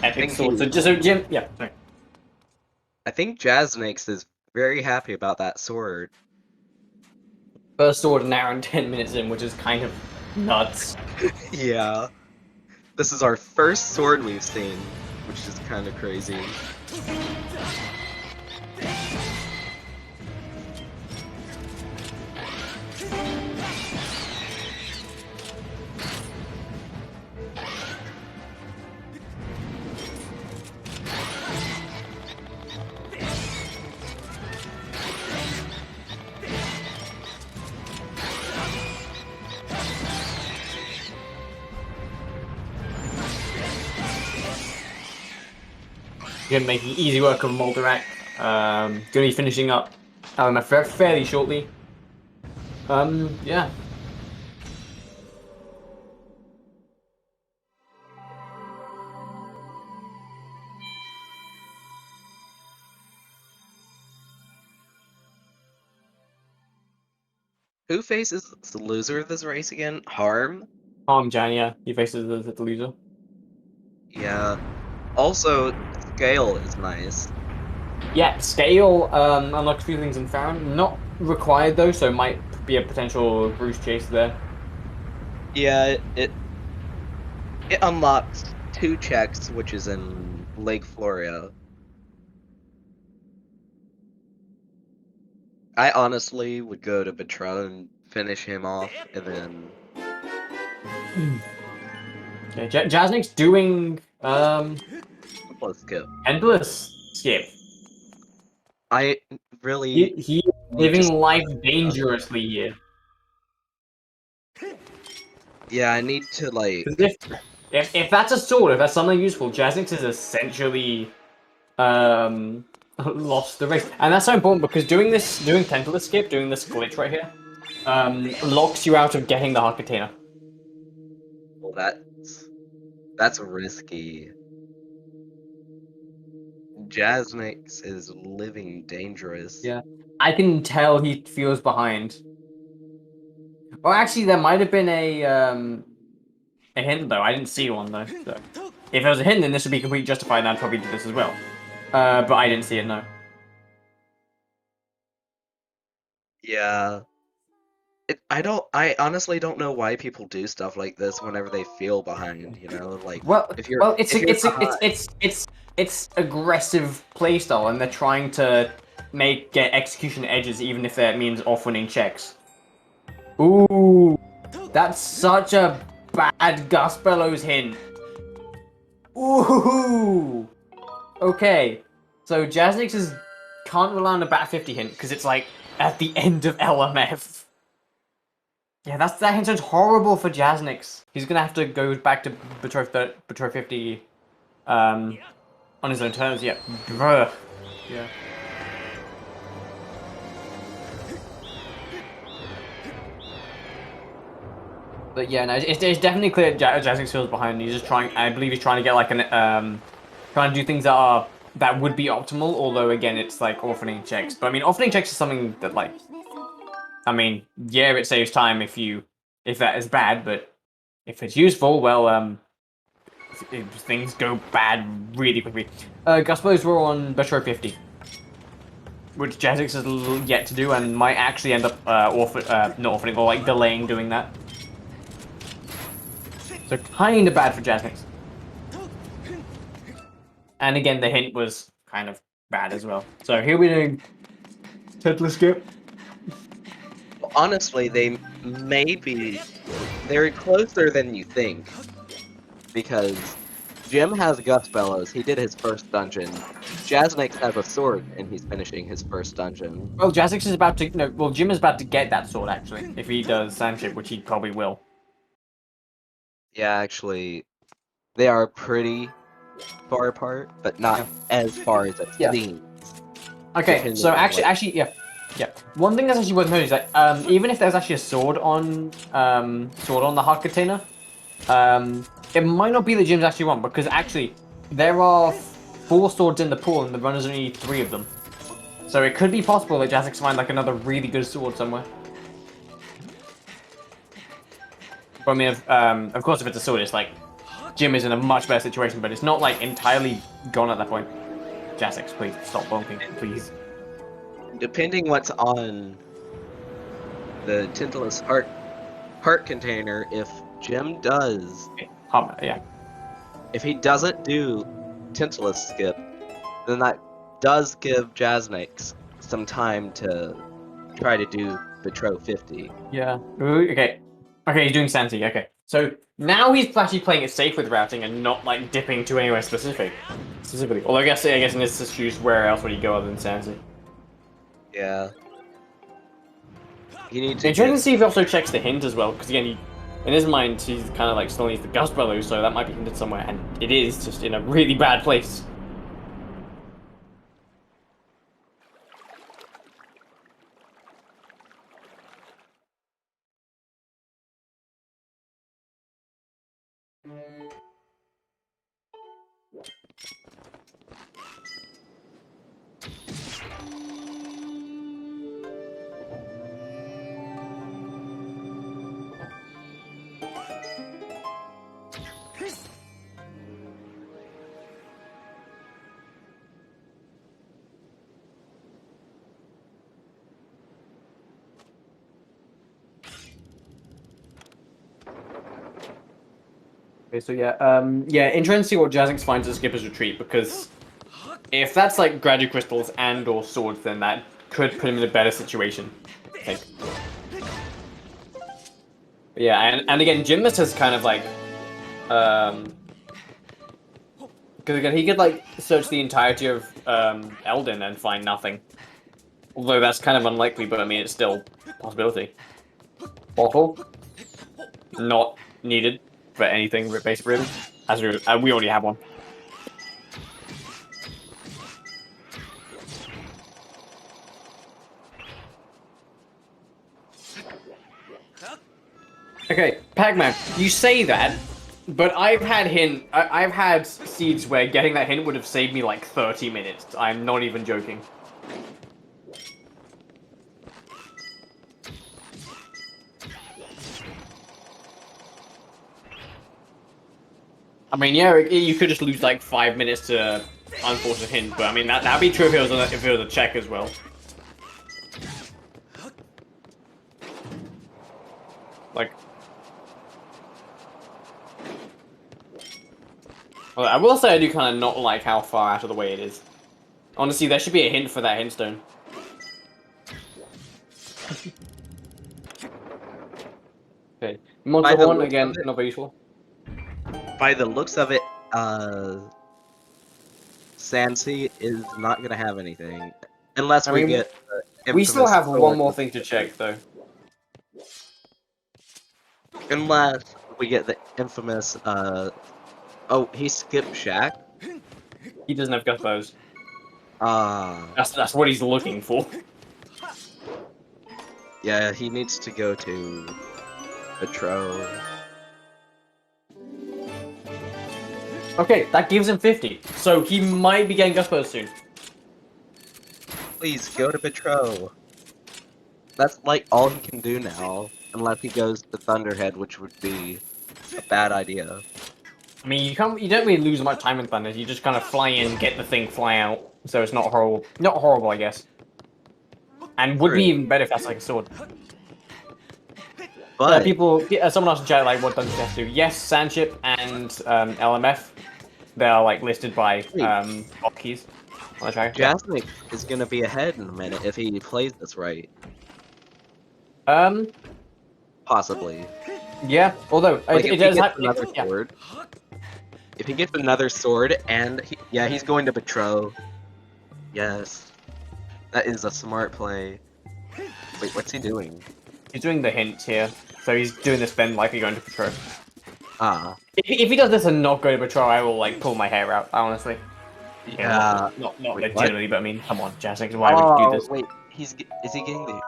Epic sword. So Jim, yeah. Sorry. I think Jasnix is very happy about that sword. First sword an hour and 10 minutes in, which is kind of nuts. Yeah. This is our first sword we've seen, which is kind of crazy. Gonna make easy work of Moldarak. Gonna be finishing up LMF fairly shortly. Yeah. Who faces the loser of this race again? Harm? Jan, yeah. He faces the loser. Yeah. Also, Scale is nice. Yeah, scale, unlocked a few things in Farron. Not required though, so might be a potential Bruce chase there. Yeah, it unlocks 2 checks, which is in Lake Floria. I honestly would go to Betrell and finish him off, and then... Okay, Jasnix doing, Let's skip. Endless Skip. I really... He living life dangerously here. Yeah, I need to, like... If that's a sword, if that's something useful, Jasnix is essentially lost the race. And that's so important because doing Tentacle Escape, doing this glitch right here, locks you out of getting the Heart Container. Well, that's risky. Jasnix is living dangerous. Yeah. I can tell he feels behind. Well, actually, there might have been a hint, though. I didn't see one, though. So. If there was a hint, then this would be completely justified, and I'd probably do this as well. But I didn't see it, no. Yeah. I honestly don't know why people do stuff like this whenever they feel behind, you know? Like, it's aggressive playstyle, and they're trying to get execution edges, even if that means off-winning checks. Ooh, that's such a bad Gus Bellows hint. Ooh. Okay, so Jasnix can't rely on the Bat 50 hint because it's like at the end of LMF. Yeah, that hint sounds horrible for Jasnix. He's gonna have to go back to Betrothed 50 on his own terms. Yeah, bruh. Yeah. But yeah, no, it's definitely clear Jasnix feels behind. He's just trying. I believe he's trying to get like trying to do things that would be optimal. Although again, it's like orphaning checks. But I mean, orphaning checks is something that like, I mean, yeah, it saves time if that is bad, but if it's useful, well, things go bad really quickly. I suppose we're on Metro 50, which Jasnix has yet to do and might actually end up not orphaning or like delaying doing that. So kind of bad for Jasnix. And again, the hint was kind of bad as well. So here we're doing Tetla skip. Honestly, they're closer than you think. Because Jim has Gus Bellows, he did his first dungeon. Jasnix has a sword, and he's finishing his first dungeon. Well, Jasnix is about to, no, well, Jim is about to get that sword, actually, if he does Sandship, which he probably will. Yeah, actually, they are pretty far apart, but not as far as it seems. Okay, so actually, yeah. One thing that's actually worth noting is that even if there's actually a sword on the heart container, it might not be the Jim's actually one, because actually there are 4 swords in the pool and the runners only need 3 of them. So it could be possible that Jasnix find like another really good sword somewhere. But I mean, of course, if it's a sword, it's like Jim is in a much better situation, but it's not like entirely gone at that point. Jasnix, please stop bonking, please. Depending what's on the Tintalus heart container, if Jim does, if he doesn't do Tintalus skip, then that does give Jasnix some time to try to do the Tro 50. Yeah. Ooh, okay. Okay, he's doing Santi. Okay. So now he's actually playing it safe with routing and not like dipping to anywhere specifically. Although I guess in this issues, where else would he go other than Santi? Yeah. You need to. Interesting to see if he also checks the hint as well, because again, in his mind, he's kind of like still needs the Gust Bellows, so that might be hinted somewhere, and it is just in a really bad place. Okay, so yeah, interesting to see what Jasnix finds at Skipper's Retreat, because if that's like Graduate Crystals and or swords, then that could put him in a better situation, I think. But yeah, and again, Gymnast has kind of like, because again, he could like search the entirety of Eldin and find nothing. Although that's kind of unlikely, but I mean, it's still a possibility. Bottle, not needed for anything basic really, as we already have one. Okay, Pac-Man, you say that, but I've had seeds where getting that hint would have saved me like 30 minutes. I'm not even joking. I mean, yeah, you could just lose like 5 minutes to unfortunate hint, but I mean that'd be true if it was a check as well. Like, well, I will say I do kind of not like how far out of the way it is. Honestly, there should be a hint for that hint stone. Okay, Monster Horn again, not very useful. By the looks of it, Sansi is not gonna have anything unless we get. We still have one more thing to check though. Unless we get the infamous. Oh, he skipped Shack. He doesn't have gust bows. Ah. That's what he's looking for. Yeah, he needs to go to Petro. Okay, that gives him 50. So he might be getting gust bows soon. Please go to Petro. That's like all he can do now, unless he goes to Thunderhead, which would be a bad idea. I mean, you don't really lose much time in Thunder. You just kind of fly in, get the thing, fly out. So it's not horrible. Not horrible, I guess. And would be even better if that's like a sword. But Someone asked in chat like what dungeons you have to do. Yes, Sandship and LMF. They are like listed by block keys on the track. Jasnix is gonna be ahead in a minute if he plays this right. Possibly. Yeah. Although Like, it if does he have gets another sword. If he gets another sword, and he's going to Petro. Yes, that is a smart play. Wait, what's he doing? He's doing the hint here, so he's doing this then likely going to Patrol. Ah. If he does this and not go to Patrol, I will like pull my hair out, honestly. Yeah. Not Wait, legitimately, but I mean, come on, Jasnix, why would you do this? Wait, is he getting the...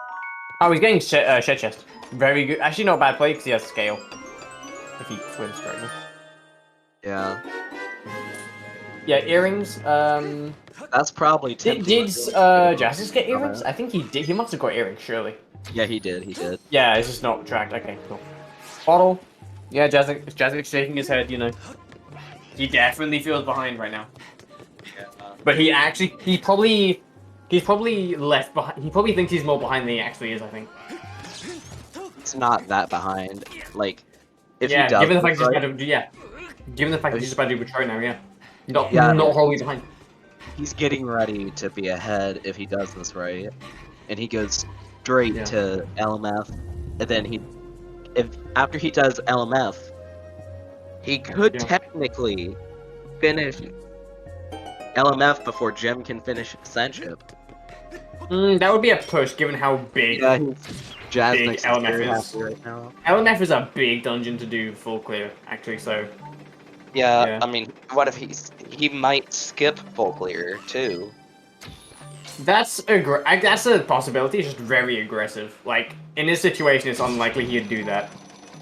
Oh, he's getting shed chest. Very good. Actually, not a bad play because he has scale. If he wins correctly. Yeah. Yeah, earrings. That's probably Did tempting. Jasnix get earrings? I think he did. He must have got earrings, surely. Yeah, he did. He did. Yeah, it's just not tracked. Okay, cool. Bottle. Yeah, Jasnix shaking his head. You know, he definitely feels behind right now. Yeah. But he's probably left behind. He probably thinks he's more behind than he actually is. I think. It's not that behind. Like, if Yeah, he does, given the fact he's right, about to given the fact he's just about to do Betrayal now. Yeah, not Yeah. not horribly behind. he's getting ready to be ahead if he does this right, and he goes straight to LMF, and then after he does LMF, he could technically finish LMF before Gem can finish Sandship. That would be a push, given how big. Yeah, Jasnix LMF very is. happy right now. LMF is a big dungeon to do full clear, actually. So. Yeah, I mean, what if he might skip full clear too? That's a possibility. It's just very aggressive. Like in this situation, it's unlikely he'd do that.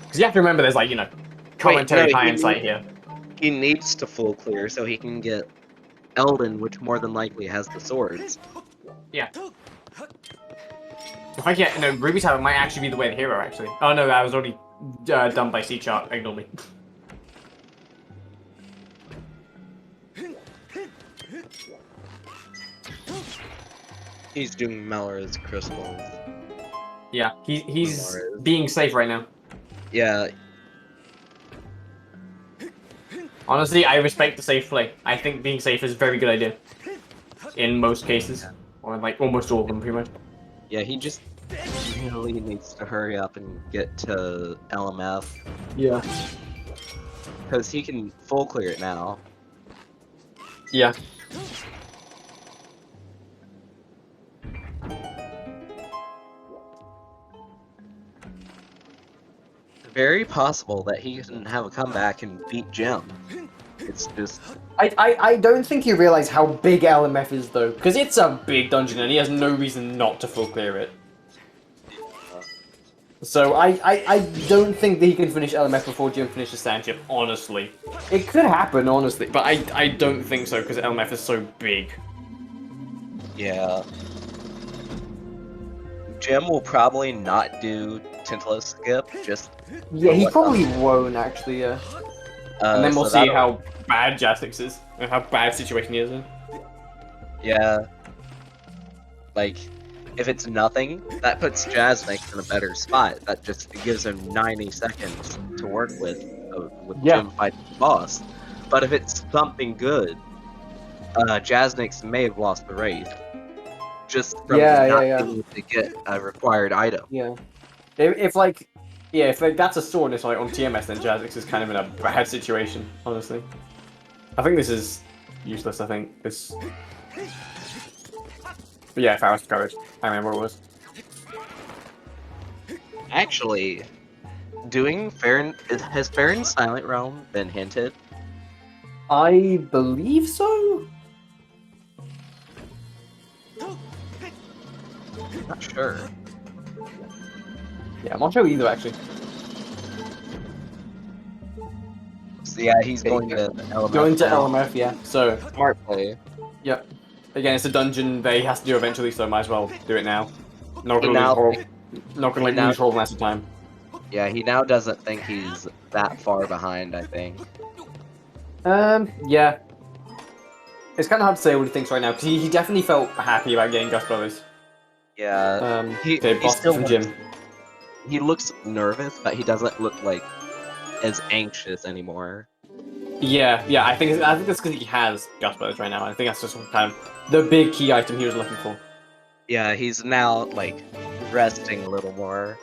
Because you have to remember, there's like commentary hindsight here. He needs to full clear so he can get Elden, which more than likely has the swords. Yeah. In fact, yeah, no, Ruby's habit might actually be the way to hero. Actually. Oh no, that was already done by C chart. Ignore me. He's doing Melra's crystals. Yeah, he's being safe right now. Yeah. Honestly, I respect the safe play. I think being safe is a very good idea. In most cases. Or like almost all of them, pretty much. Yeah, he just really needs to hurry up and get to LMF. Yeah. Because he can full clear it now. Yeah. Very possible that he can have a comeback and beat Gem. It's just... I don't think you realize how big LMF is though, because it's a big dungeon and he has no reason not to full clear it. So I don't think that he can finish LMF before Jim finishes Sandship, honestly. It could happen, honestly, but I don't think so, because LMF is so big. Yeah. Jim will probably not do Tintless skip, just... Yeah, he probably won't, actually, yeah. And then we'll see how bad Jasnix is, and how bad situation he is in. Yeah. Like, if it's nothing, that puts Jasnix in a better spot. That just gives him 90 seconds to work with Jim fighting the boss. But if it's something good, Jasnix may have lost the race. Just from not being able to get a required item. Yeah. If that's a sword and it's like on TMS, then Jasnix is kind of in a bad situation, honestly. I think this is useless, I think. This... But yeah, if I was courage, I remember what it was. Actually, has Farron's Silent Realm been hinted? I believe so? Not sure. Yeah, I'm not sure either, actually. So yeah, he's going to LMF. Going to now. LMF, yeah. So, Smart play. yep. Again, it's a dungeon that he has to do eventually, so might as well do it now. Not He gonna now- lose whole mass of time. Yeah, he now doesn't think he's that far behind, I think. Yeah. It's kind of hard to say what he thinks right now, because he definitely felt happy about getting Gus Brothers. Yeah, he boss still from looks- Jim. he looks nervous, but he doesn't look like as anxious anymore. Yeah, I think that's because he has Gus Brothers right now. I think that's just kind of the big key item he was looking for. Yeah, he's now, like, resting a little more.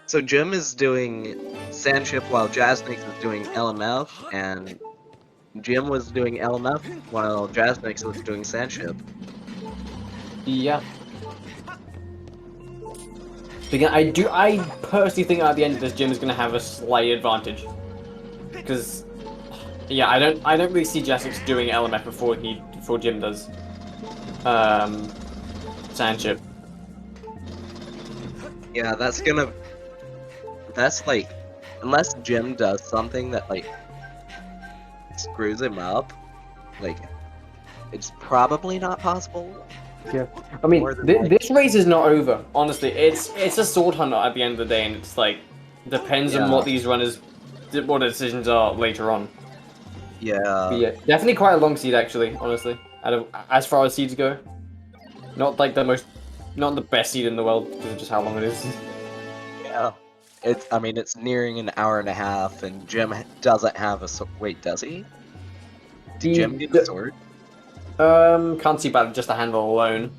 So Jim is doing Sandship while Jasnix is doing LMF, and Jim was doing LMF while Jasnix was doing Sandship. Yeah. Again, I personally think at the end of this, Jim is going to have a slight advantage, because, yeah, I don't really see Jasnix doing LMF before Jim does Sandship. Yeah, that's like, unless Jim does something that, like, screws him up, like, it's probably not possible. Yeah, I mean, More than likely. this race is not over. Honestly, it's a sword hunter at the end of the day, and it's like depends on Yeah. what these runners, what the decisions are later on. Yeah. But yeah, definitely quite a long seed actually. Honestly, as far as seeds go, not like not the best seed in the world because of just how long it is. Yeah. I mean, it's nearing an hour and a half, and Jim doesn't have a sword. Wait, does he? Did Jim get a sword? Can't see by just the handle alone.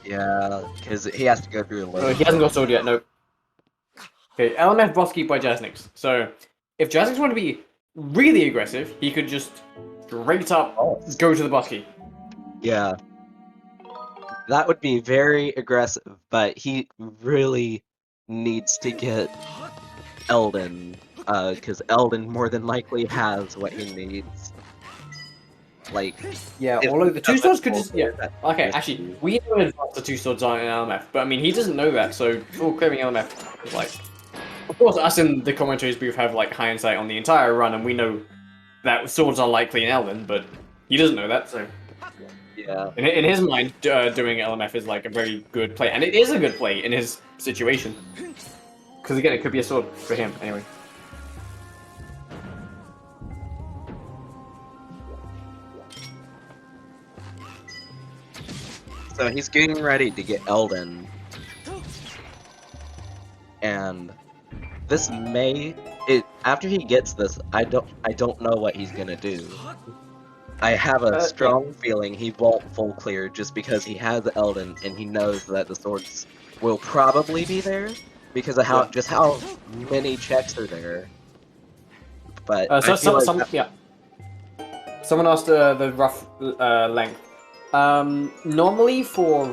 Yeah, because he has to go through a No, load. he hasn't got a sword yet. Nope. Okay, LMF boss keep by Jasnix. So, if Jasnix wanted to be really aggressive, he could just straight up go to the boss key. Yeah. That would be very aggressive, but he really needs to get Eldon, because Eldon more than likely has what he needs. Like, Yeah, if although he the two doesn't swords could go just yeah. for that Okay, risk actually, to- we know in advance the two swords aren't in LMF, but I mean he doesn't know that, so for clearing LMF is like, of course, us in the commentaries booth have like hindsight on the entire run, and we know that swords are likely in Elden, but he doesn't know that, so Yeah. in his mind, doing LMF is like a very good play, and it is a good play in his situation, because again, it could be a sword for him anyway. So he's getting ready to get Eldon. And this after he gets this, I don't know what he's gonna do. I have a strong feeling he won't full clear just because he has Eldon and he knows that the swords will probably be there because of how many checks are there. But I feel like Someone asked the rough length. Normally for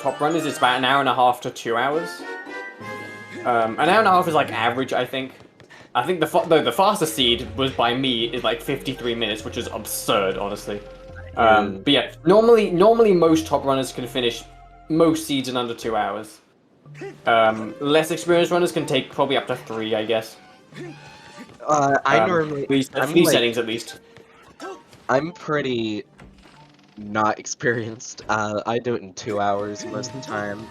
top runners, it's about an hour and a half to 2 hours. An hour and a half is like average, I think. I think the fastest seed was by me is like 53 minutes, which is absurd, honestly. But yeah, normally most top runners can finish most seeds in under 2 hours. Less experienced runners can take probably up to 3, I guess. I normally three settings at least. I'm pretty not experienced. I do it in 2 hours most of the time.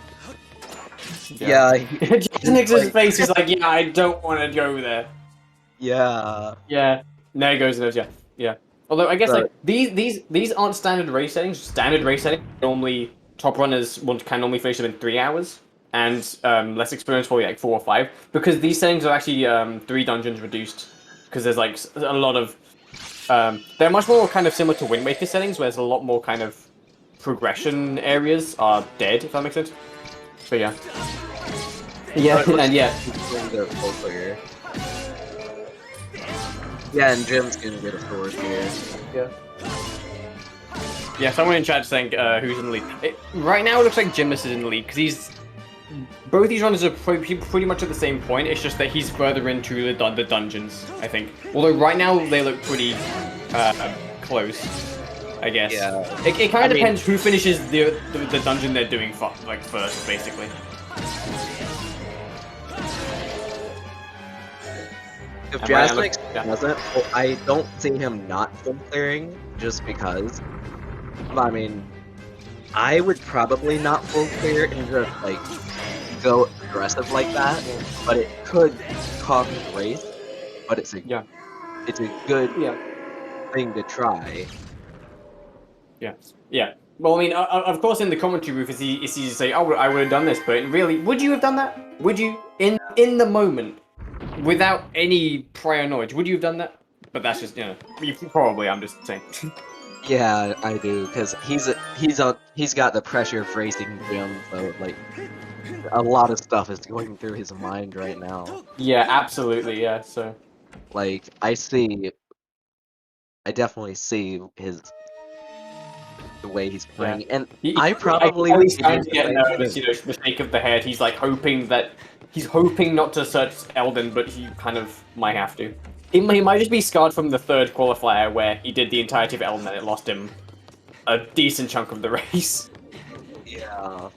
Yeah. Jasnix's face is like, yeah, I don't want to go there. Yeah. Yeah. There he goes. Yeah. Although I guess like these aren't standard race settings. Standard race settings normally top runners can normally finish them in 3 hours, and less experienced probably like 4 or 5. Because these settings are actually 3 dungeons reduced. Because there's like a lot of they're much more kind of similar to Wind Waker settings, where there's a lot more kind of progression areas are dead, if that makes sense. So yeah. Yeah, and yeah. Yeah, and Jim's gonna get a sword here. Yeah. Yeah, someone in chat saying who's in the lead. Right now it looks like Gymnast is in the lead, because both these runners are pretty much at the same point. It's just that he's further into the dungeons, I think. Although right now they look pretty close, I guess. Yeah. It kind of depends who finishes the dungeon they're doing first, basically. If Jasnix doesn't, well, I don't see him not full clearing just because. I mean, I would probably not full clear and just like go aggressive like that, but it could cost the race. But it's a good thing to try. Yeah. Well, I mean, of course, in the commentary booth, it's easy to say, "Oh, I would have done this," but really, would you have done that? Would you, in the moment, without any prior knowledge, would you have done that? But that's just, probably. I'm just saying. Yeah, I do, because he's got the pressure of racing Gym, so like a lot of stuff is going through his mind right now. Yeah, absolutely. Yeah. So. Like I definitely see the way he's playing, and I probably at least trying to get nervous, for the sake of the head. He's like hoping not to search Elden, but he kind of might have to. He might just be scarred from the third qualifier where he did the entirety of Elden and it lost him a decent chunk of the race. Yeah.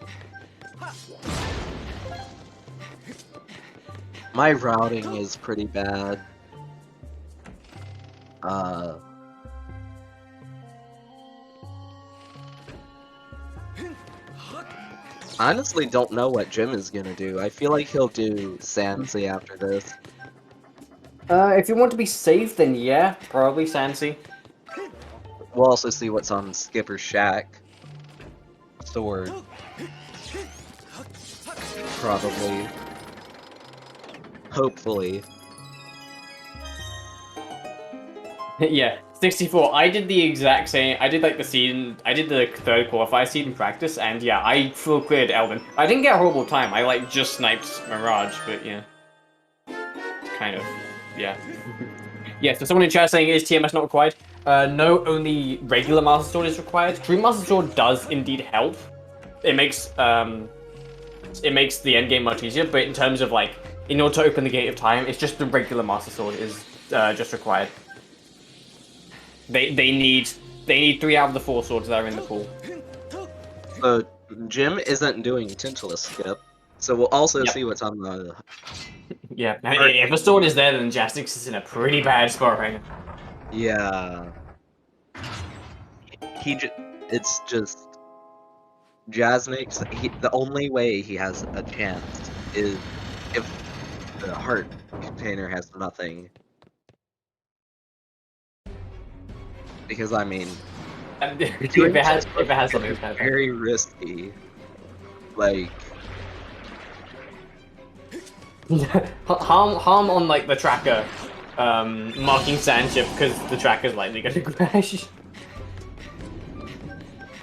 My routing is pretty bad. Honestly don't know what Jim is gonna do. I feel like he'll do Sansy after this. If you want to be safe, then yeah, probably Sansy. We'll also see what's on Skipper's Shack. Sword. Probably. Hopefully. Yeah, 64. I did the exact same. I did like the third qualifier seed in practice, and yeah, I full cleared Elden. I didn't get a horrible time. I like just sniped Mirage, but yeah, kind of, yeah. Yeah. So someone in chat saying is TMS not required? No, only regular Master Sword is required. True Master Sword does indeed help. It makes the end game much easier, but in terms of like, in order to open the Gate of Time, it's just the regular Master Sword is just required. They need 3 out of the 4 swords that are in the pool. So Jim isn't doing Tintless Skip, so we'll also see what's on the. Yeah, if a sword is there, then Jasnix is in a pretty bad spot right now. Yeah. It's just Jasnix. The only way he has a chance is if the heart container has nothing. Because I mean, if it has something, it's very risky. Like harm on like the tracker, marking Sandship because the tracker's likely going to crash.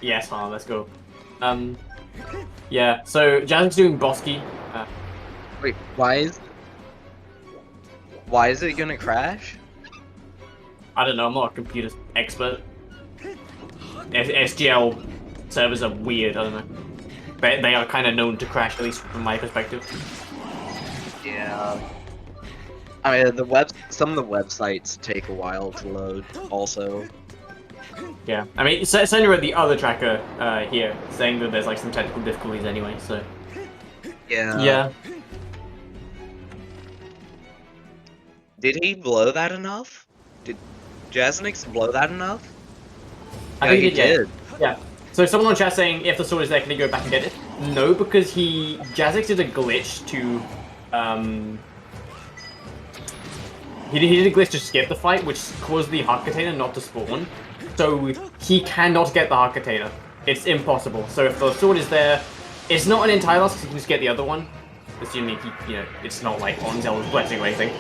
Yes, harm. Let's go. Yeah. So Jasnix doing Bosky. Wait, why is it gonna crash? I don't know, I'm not a computer expert. SGL servers are weird, I don't know. They are kind of known to crash, at least from my perspective. Yeah. I mean, some of the websites take a while to load, also. Yeah, I mean, Senra, the other tracker here, saying that there's like some technical difficulties anyway, so... Yeah. Yeah. Did he blow that enough? Did Jasnix blow that enough? I think he did. Yeah. So someone on chat saying if the sword is there, can he go back and get it? No, because Jasnix did a glitch to he did a glitch to skip the fight, which caused the heart container not to spawn. So he cannot get the heart container. It's impossible. So if the sword is there, it's not an entire loss because he can just get the other one, assuming it's not like on Zelda's blessing or anything.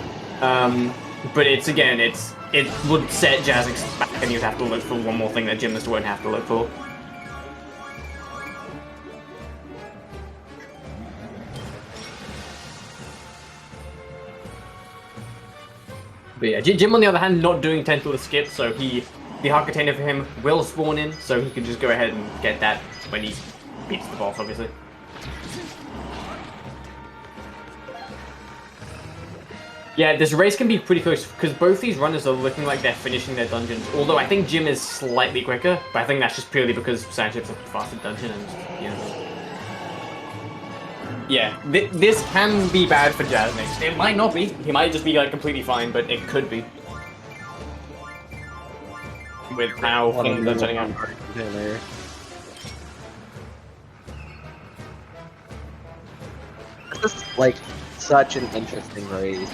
But it would set Jasnix back, and you'd have to look for one more thing that Gymnast won't have to look for. But yeah, Jim on the other hand, not doing Tentacle Skip, so the heart container for him will spawn in, so he can just go ahead and get that when he beats the boss, obviously. Yeah, this race can be pretty close because both these runners are looking like they're finishing their dungeons. Although I think Jim is slightly quicker, but I think that's just purely because Sanchip's a faster dungeon and yeah, this can be bad for Jasnix. It might not be. He might just be like completely fine, but it could be. With how things are turning out. This is like such an interesting race.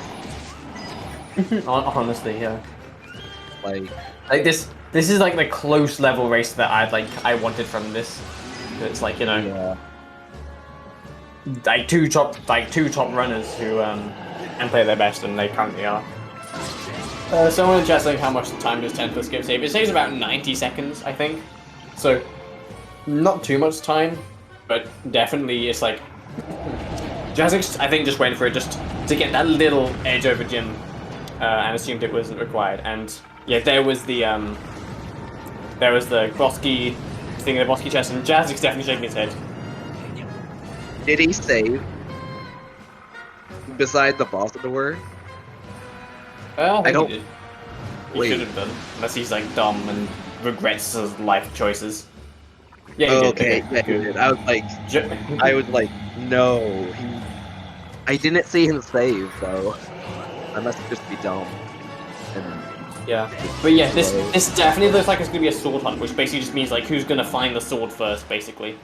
Honestly, yeah. Like this is like the close level race that I wanted from this. It's like, you know, yeah. like two top runners who can play their best, and they currently are. So I want to just like how much time does Tenth Skip save? It saves about 90 seconds, I think. So not too much time, but definitely it's like Jasnix, I think, just went for it just to get that little edge over Jim, and assumed it wasn't required. And yeah, there was the Bosky thing in the Bosky chest, and Jasnix definitely shaking his head. Did he save? Beside the boss of the word? I don't. Wait. He should have done, unless he's like dumb and regrets his life choices. Yeah, he did. Okay, yeah, he did. I was like, no. I didn't see him save though. I must just be dumb. Yeah, but yeah, this definitely looks like it's gonna be a sword hunt, which basically just means like who's gonna find the sword first, basically.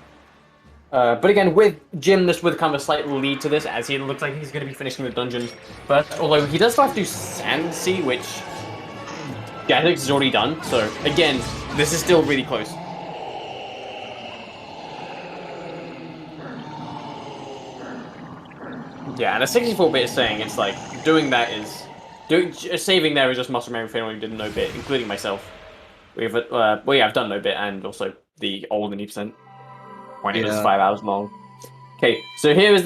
But again, with Jim, this with kind of a slight lead to this, as he looks like he's going to be finishing the dungeon first. Although he does still have to do Sand Sea, which Jasnix has already done. So again, this is still really close. Yeah, and a 64-bit is saying it's like doing that is saving there is just must remember for anyone who didn't know bit, including myself. Well, yeah, I've done no bit and also the old 90%. When it was 5 hours long. Okay, so here is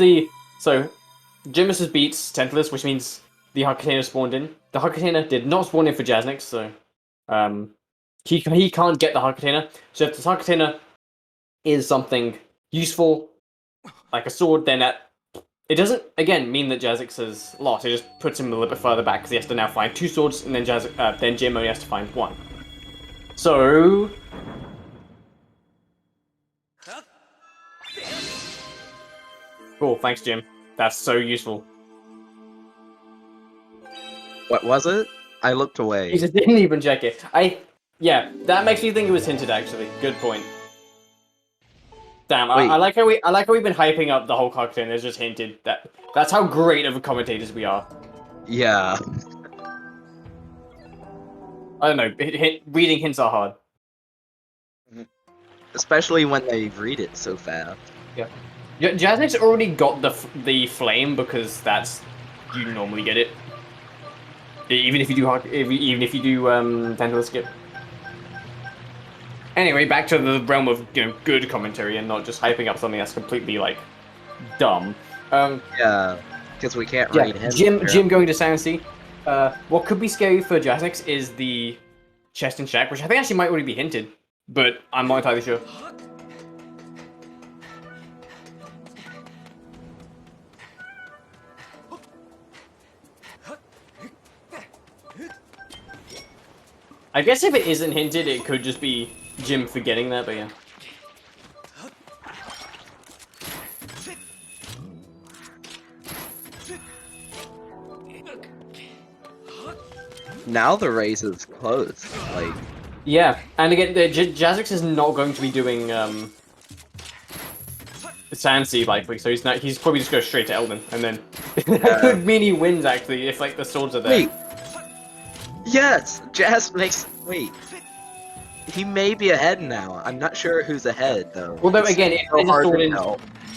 Gymnast beats Tentless, which means the Hakatena spawned in. The Hakatena did not spawn in for Jasnix, so he can't get the Hakatena. So if the Hakatena is something useful, like a sword, then it doesn't again mean that Jasnix has lost. It just puts him a little bit further back because he has to now find 2 swords, and then then Jim only has to find 1. So. Cool, thanks, Jim. That's so useful. What was it? I looked away. He just didn't even check it. Yeah, that makes me think it was hinted. Actually, good point. Damn, I like how we've been hyping up the whole cocktail. It's just hinted that's how great of commentators we are. Yeah. I don't know. Reading hints are hard. Especially when they read it so fast. Yeah. Jasnix already got the flame because you normally get it. Even if you do Tentacle Skip. Anyway, back to the realm of good commentary and not just hyping up something that's completely like dumb. Yeah, because we can't read him. Jim going to Sand Sea. What could be scary for Jasnix is the chest and shack, which I think actually might already be hinted, but I'm not entirely sure. I guess if it isn't hinted, it could just be Jim forgetting that, but yeah. Now the race is close. Like. Yeah, and again, Jasnix is not going to be doing Sand Sea likely, so he's probably just go straight to Elden, and then that could mean he wins actually if like the swords are there. Wait. Yes, Jasnix. Wait. He may be ahead now. I'm not sure who's ahead though. Although again, if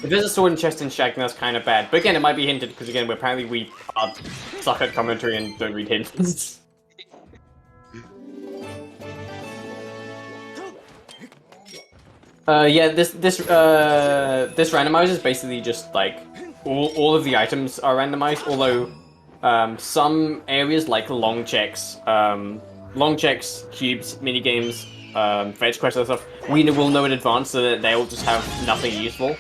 there's a sword in chest and shack, then that's kind of bad. But again, it might be hinted because again, we are suck at commentary and don't read hints. Yeah, this randomizer is basically just like all of the items are randomized. Although some areas like long checks, cubes, mini games, fetch quests and stuff, we will know in advance so that they'll just have nothing useful.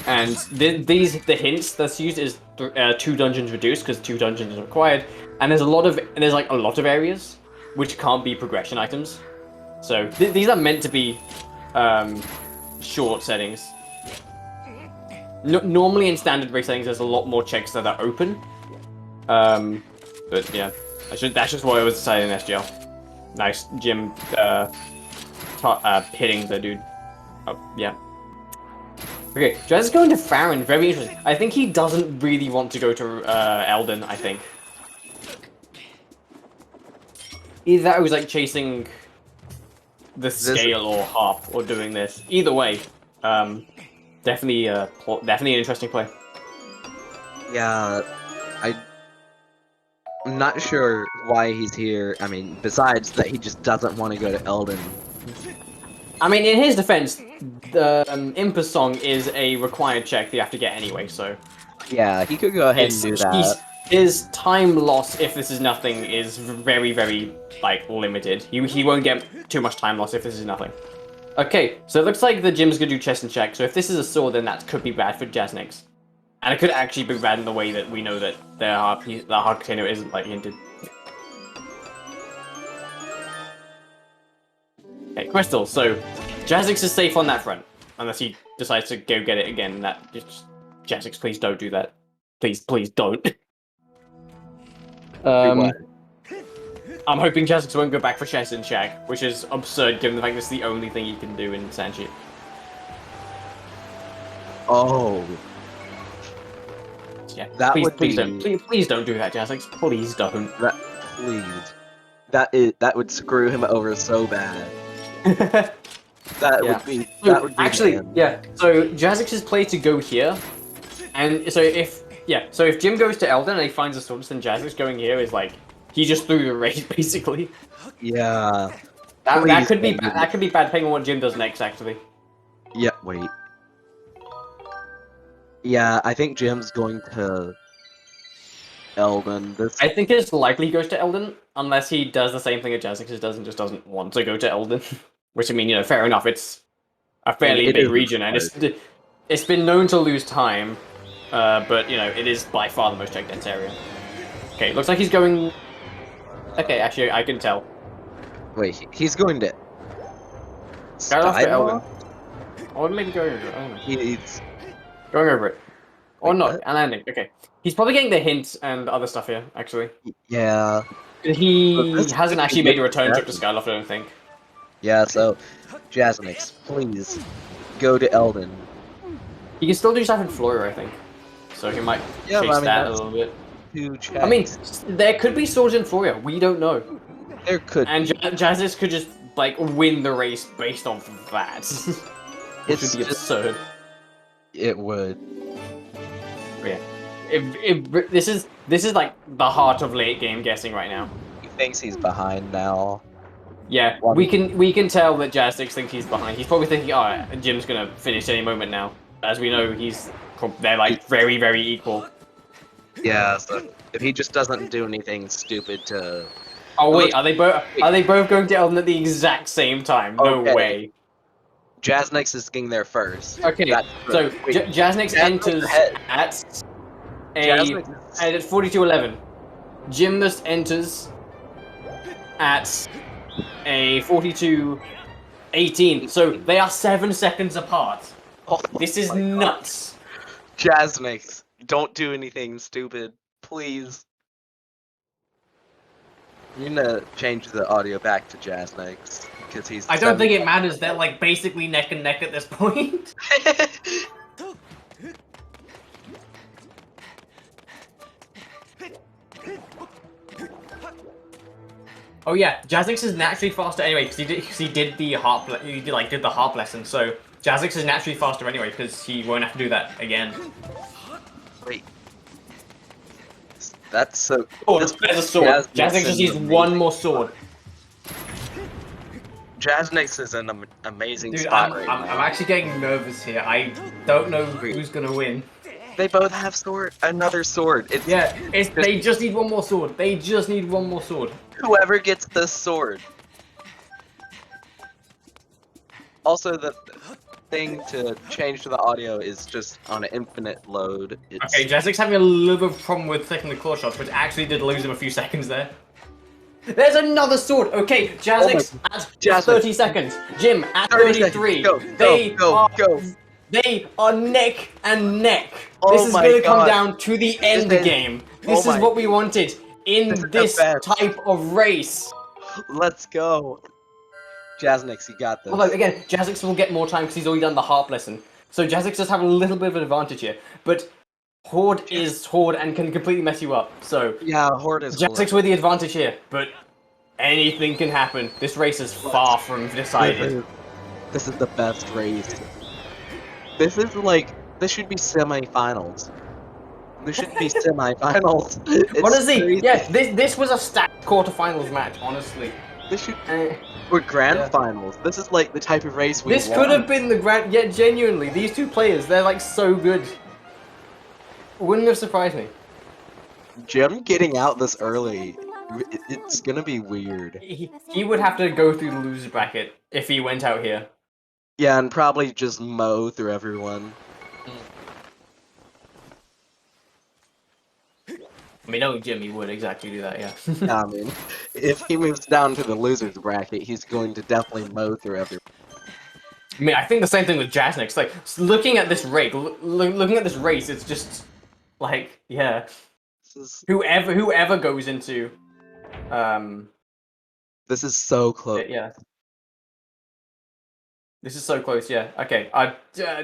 And the hints that's used is 2 dungeons reduced because 2 dungeons are required, and there's a lot of areas which can't be progression items. So these are meant to be short settings. Normally in standard race settings, there's a lot more checks that are open. But yeah, that's just what I was deciding in SGL. Nice Jim hitting the dude. Oh yeah. Okay, Jazz is going to Farron. Very interesting. I think he doesn't really want to go to Elden. I think either that or he's like chasing the scale or harp or doing this. Either way, definitely an interesting play. Yeah, I'm not sure why he's here. I mean, besides that he just doesn't want to go to Elden. I mean, in his defense, the Impa song is a required check that you have to get anyway, so... Yeah, he could go ahead and do that. His time loss, if this is nothing, is very, very, like, limited. He won't get too much time loss if this is nothing. Okay, so it looks like the Jim's gonna do chest and check, so if this is a sword, then that could be bad for Jasnix. And it could actually be bad in the way that we know that the hard container isn't, like, hinted. Okay, Crystal, so Jasnix is safe on that front, unless he decides to go get it again. That just Jasnix, please don't do that. Please don't. I'm hoping Jasnix won't go back for chest and check, which is absurd given the fact this is the only thing he can do in Sanchi. Oh. Yeah, that please, would please be... please don't do that, Jasnix. Please don't. Please. That would screw him over so bad. That would be actually, bad. yeah. So Jasnix's play to go here, and so if Jim goes to Elden and he finds a sword, then Jasnix going here is like he just threw the raid basically. Yeah. That could be bad depending on what Jim does next actually. Yeah. Wait. Yeah, I think Jim's going to Elden. I think it's likely he goes to Elden, unless he does the same thing that Jasnix does and just doesn't want to go to Elden. Which, I mean, you know, fair enough, it's a fairly big region, and it's been known to lose time, but, you know, it is by far the most check dense area. Okay, looks like he's going... Okay, actually, I can tell. Wait, he's going to... Start off to Elden. Or maybe going over it, I don't know. He's... Going over it. Or not, and landing, okay. He's probably getting the hints and other stuff here, actually. Yeah. He hasn't actually made a return trip to Skyloft, I don't think. Yeah, so, Jasnix, please, go to Elden. He can still do stuff in Flora, I think. So he might chase that a little bit. I mean, there could be swords in Flora, we don't know. There could and Jasnix could just, like, win the race based off of that. Which would be absurd. It would. Yeah. This is like the heart of late game guessing right now. He thinks he's behind now. Yeah, we can tell that Jasnix thinks he's behind. He's probably thinking, oh, Jim's gonna finish any moment now. As we know, they're like very, very equal. Yeah, so if he just doesn't do anything stupid to... Oh wait, are they both going to Elden at the exact same time? No way. Jasnix is getting there first. Okay, so Jasnix enters at 42:11. Gymnast enters at a 42:18. So they are 7 seconds apart. Oh, this is nuts. Jasnix, don't do anything stupid, please. I'm gonna change the audio back to Jasnix. I don't think it matters. They're like basically neck and neck at this point. Oh yeah, Jasnix is naturally faster anyway because he did the harp lesson. So Jasnix is naturally faster anyway because he won't have to do that again. Wait. That's so. Oh, there's a sword. Jasnix just needs one more sword. Jasnix is an amazing Dude, spot I'm actually getting nervous here. I don't know who's gonna win. They both have another sword. They just need one more sword. They just need one more sword. Whoever gets this sword. Also, thing to change to the audio is just on an infinite load. It's... Okay, Jasnix having a little bit of a problem with taking the claw shots, which actually did lose him a few seconds there. There's another sword! Okay, Jasnix at 30 seconds. Jim at 33. They are neck and neck. This is going to come down to the end game. This is what we wanted in this type of race. Let's go. Jasnix, you got this. Although, again, Jasnix will get more time because he's already done the harp lesson. So Jasnix does have a little bit of an advantage here. But Horde is Horde and can completely mess you up. So yeah, Horde is Jasnix with the advantage here. But anything can happen. This race is far from decided. This is the best race. This is like, this should be semi-finals. This should be semi-finals. Honestly, yeah, this was a stacked quarterfinals match, honestly. This should or grand finals. This is like the type of race we This could have been the grand, yeah, genuinely, these two players, they're like so good. Wouldn't have surprised me. Jim getting out this early, it's gonna be weird. He would have to go through the loser bracket if he went out here. Yeah, and probably just mow through everyone. I mean, no, Jimmy would exactly do that, yeah. I mean, if he moves down to the losers bracket, he's going to definitely mow through everyone. I mean, I think the same thing with Jasnix. Like, looking at this race, looking at this race, it's just like, yeah. Whoever goes into, This is so close. Yeah. This is so close, yeah. Okay,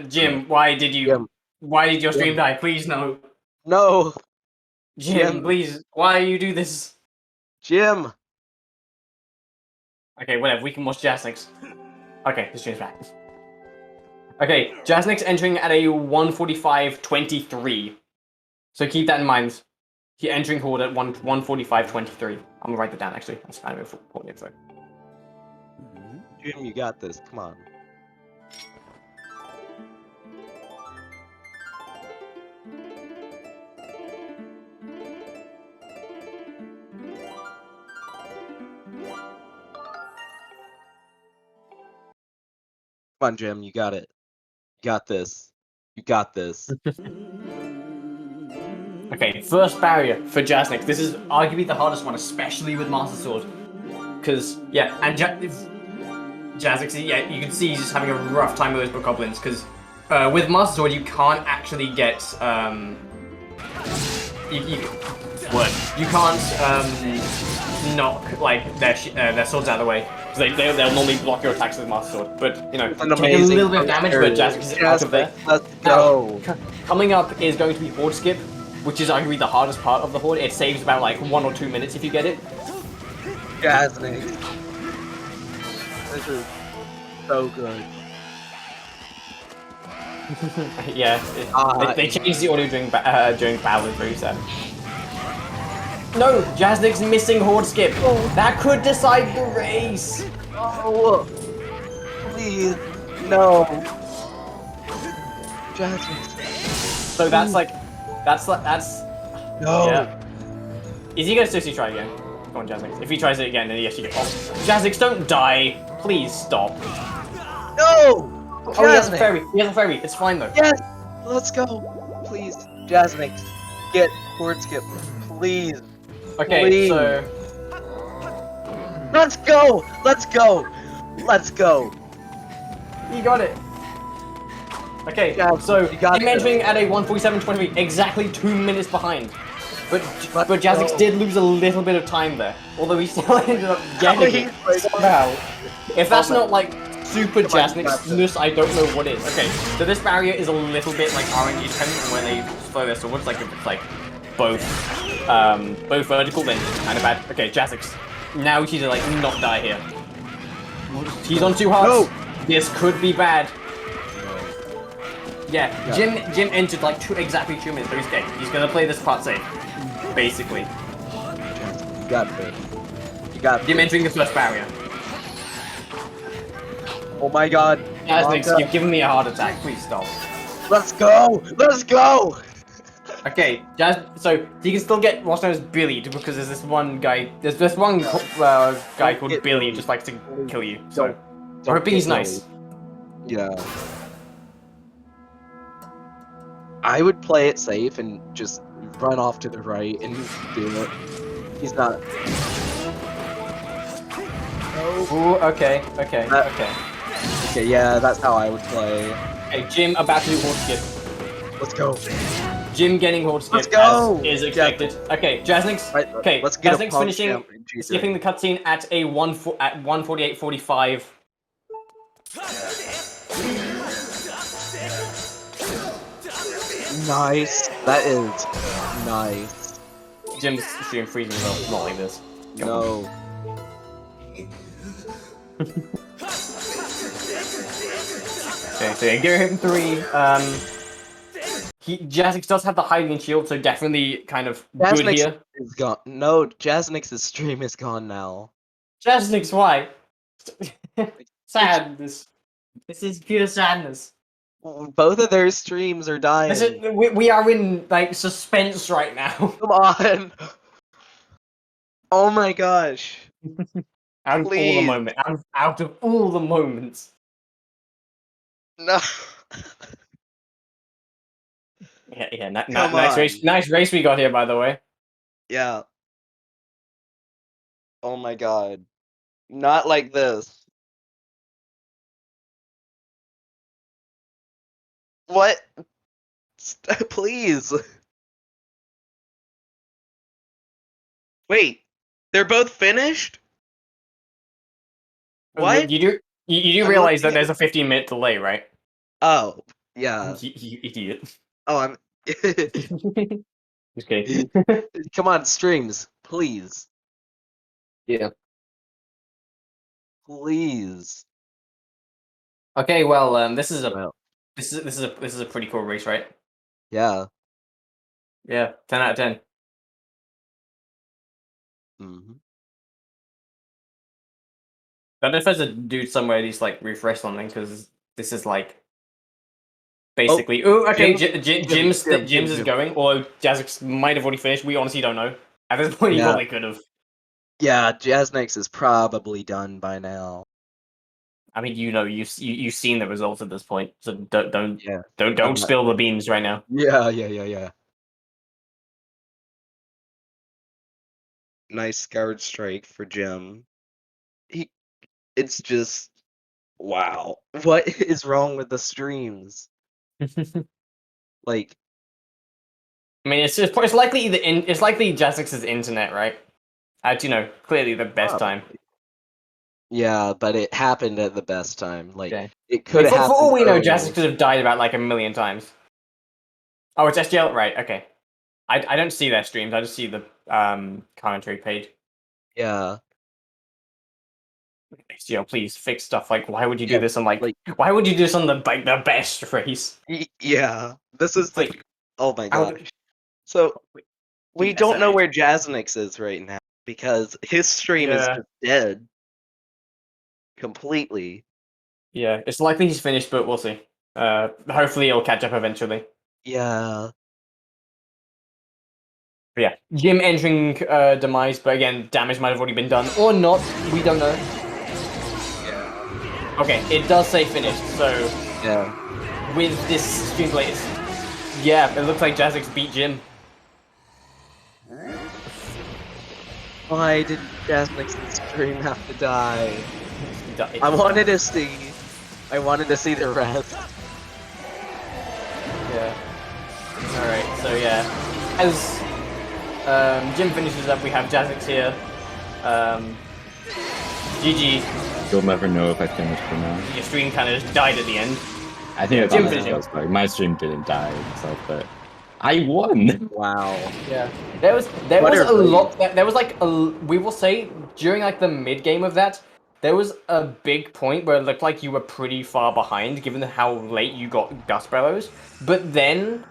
Jim, why did your stream die? Please, no. No! Jim, please, why you do this? Jim! Okay, whatever, we can watch Jasnix. Okay, the stream's back. Okay, Jasnix entering at a 1:45.23. So keep that in mind. He entering Horde at 1:45.23. I'm gonna write that down, actually. That's kind of important info. Jim, you got this, come on. Come on, Jim, you got it. You got this. You got this. Okay, first barrier for Jasnix. This is arguably the hardest one, especially with Master Sword. Because, yeah, and Jasnix, yeah, you can see he's just having a rough time with those bokoblins, because with Master Sword, you can't actually get, you can't knock, like, their swords out of the way. They'll normally block your attacks with Master Sword, but, you know, take a little bit of damage, but Jasnix is out of there. Let's go! Now, coming up is going to be Horde Skip, which is arguably the hardest part of the Horde. It saves about, like, 1 or 2 minutes if you get it. Jasnix. This is so good. Yeah, they changed the audio during battle, it's very sad. No, Jasnix missing Horde Skip. That could decide the race. Oh, please, no. Jasnix. So that's no. Yeah. Is he gonna seriously try again? Come on, Jasnix. If he tries it again, then yes, you get off. Jasnix, don't die. Please stop. No. Oh, he has a fairy. He has a fairy. It's fine though. Yes. Let's go. Please, Jasnix, get Horde Skip, please. Okay, please. so let's go. Let's go. Let's go. You got it. Okay, Yeah, so him entering at a 1:47.23, exactly 2 minutes behind. But Jasnix did lose a little bit of time there, although he still ended up getting it somehow. If that's not like super Jasnix-ness, I don't know what is. Okay, so this barrier is a little bit like RNG depending on where they throw their swords. Like if it's like both vertical, then it's kind of bad. Okay, Jasnix. Now he's like not die here. He's on 2 hearts. No. This could be bad. Yeah, Jim entered like exactly 2 minutes, so he's dead. He's gonna play this part safe, basically. You got it. You got it. Jim entering the first barrier. Oh my god. Jasnix, you've given me a heart attack. Please stop. Let's go. Let's go. Okay, so he can still get what's known as bullied because there's this one guy. There's this one guy called Billy who just likes to kill you. So, or Billy's nice. Yeah. I would play it safe and just run off to the right and do it. He's not. Ooh, okay. Okay. Okay, yeah, that's how I would play. Okay, Jim about to do horse skip. Let's go. Jim getting horse skip Let's go! as is expected. Okay, Jasnix. Right, Okay, let's get a Jasnix pump finishing, stamp in G3. skipping the cutscene at a 1:48:45. Nice. That is nice. Jim's stream freezing though, not like this. Come on. No. Okay, so yeah, give him 3. Jasnix does have the Hylian shield, so definitely kind of good Jasnix here. is gone. No, Jasnix's stream is gone now. Jasnix, why? Sadness. This is pure sadness. Both of their streams are dying. We are in like suspense right now. Come on. Oh my gosh. Out of all the Please. moments. Out of all the moments. No. Yeah. Come Nice race. Nice race we got here, by the way. Yeah. Oh my god. Not like this. What? Please. Wait. They're both finished? What? You do I'm realize that looking there's a 15-minute delay, right? Oh, yeah. You idiot. Oh, I'm. Just kidding. Come on, streams, please, Yeah. please. Okay, well, this is a Well, this is a pretty cool race, right? yeah. Yeah, 10 out of 10. hmm I don't know if there's a dude somewhere who's like refresh something because this is like basically. Oh, okay. Jim's is going, or Jasnix might have already finished. We honestly don't know. At this point, he Yeah. probably could have. Yeah, Jasnix is probably done by now. I mean, you've seen the results at this point, so don't Yeah. don't spill the beans right now. Yeah. Nice Skyward strike for Jim. It's just wow. What is wrong with the streams? Like, I mean, it's likely it's likely Jasnix's internet, right? Clearly the best time. yeah, but it happened at the best time. Like, Okay. it could have For happened. all we know, earlier. Jasnix could have died about like a million times. Oh, it's SGL, right? Okay. I don't see their streams. I just see the commentary page. Yeah. SGL, please fix stuff. Like, why would you do Yeah, this on why would you do this on the best race? Yeah. This is Like, oh my how would- gosh. So we Yes, don't know I- where Jasnix is right now because his stream is Yeah. just dead. Completely. Yeah, it's likely he's finished, but we'll see. Hopefully it'll catch up eventually. Yeah. But yeah, Jim entering demise, but again, damage might have already been done or not. We don't know. Yeah. Okay, it does say finished, so Yeah. with this stream delay, yeah, it looks like Jasnix beat Jim. Why did Jasnix's stream have to die? He died. I wanted to see the rest. Yeah. Alright, so yeah. As Jim finishes up, we have Jasnix here. GG. You'll never know if I finished or not. Your stream kind of just died at the end. I think Jim that's finishing. what it was like. My stream didn't die itself, but I won. Wow. Yeah. There was a lot. There was like we will say during like the mid game of that, there was a big point where it looked like you were pretty far behind, given how late you got Dust Bellows. But then,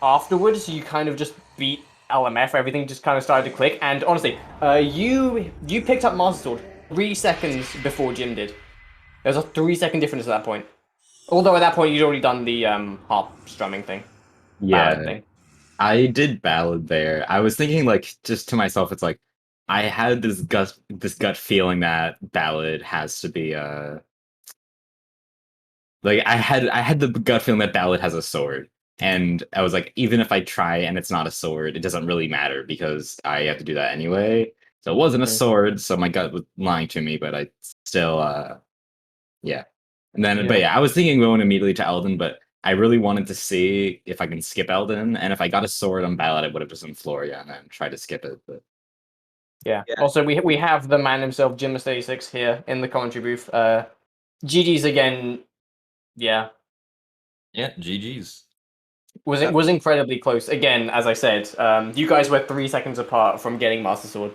afterwards, you kind of just beat LMF. Everything just kind of started to click. And honestly, you picked up Master Sword 3 seconds before Jim did. There was a 3-second difference at that point. Although at that point you'd already done the harp strumming thing. Ballad Yeah, thing. I did ballad there. I was thinking like just to myself, it's like I had this gut feeling that ballad has to be like I had the gut feeling that ballad has a sword. And I was like, even if I try and it's not a sword, it doesn't really matter because I have to do that anyway. So it wasn't a Mhm. sword, so my gut was lying to me, but I still, yeah. And then, but Yeah. yeah, I was thinking going immediately to Elden, but I really wanted to see if I can skip Elden, and if I got a sword on Ballad, I would have just done Floria and then tried to skip it. But Yeah. Yeah. Also, we have the man himself, Gymnast86, here in the commentary booth. GG's again. Yeah, Yeah, GG's. was incredibly close. Again, as I said, you guys were 3 seconds apart from getting Master Sword.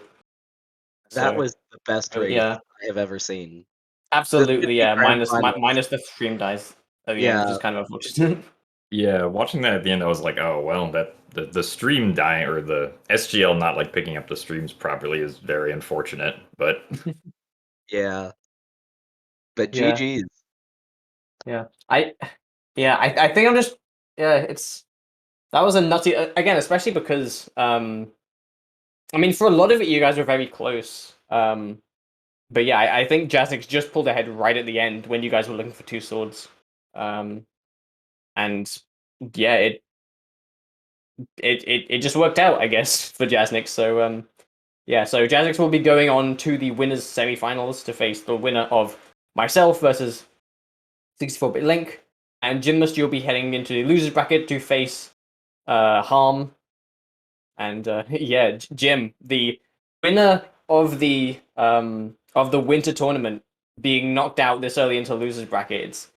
That So, was the best race yeah, I have ever seen. absolutely. The Yeah, grand finals. minus the stream dice at the end, which Yeah, is kind of unfortunate. Yeah, watching that at the end, I was like, oh well, that the stream dying or the SGL not like picking up the streams properly is very unfortunate. But yeah. But Yeah. GG's. Yeah, I think I'm just that was a nutty again, especially because I mean for a lot of it you guys were very close. But yeah, I think Jasnix just pulled ahead right at the end when you guys were looking for two swords. And yeah, it just worked out, I guess, for Jasnix. So yeah, so Jasnix will be going on to the winners semifinals to face the winner of myself versus 64-bit Link, and Gymnast you'll be heading into the losers bracket to face Harm, and yeah, Jim, the winner of the winter tournament, being knocked out this early into losers brackets.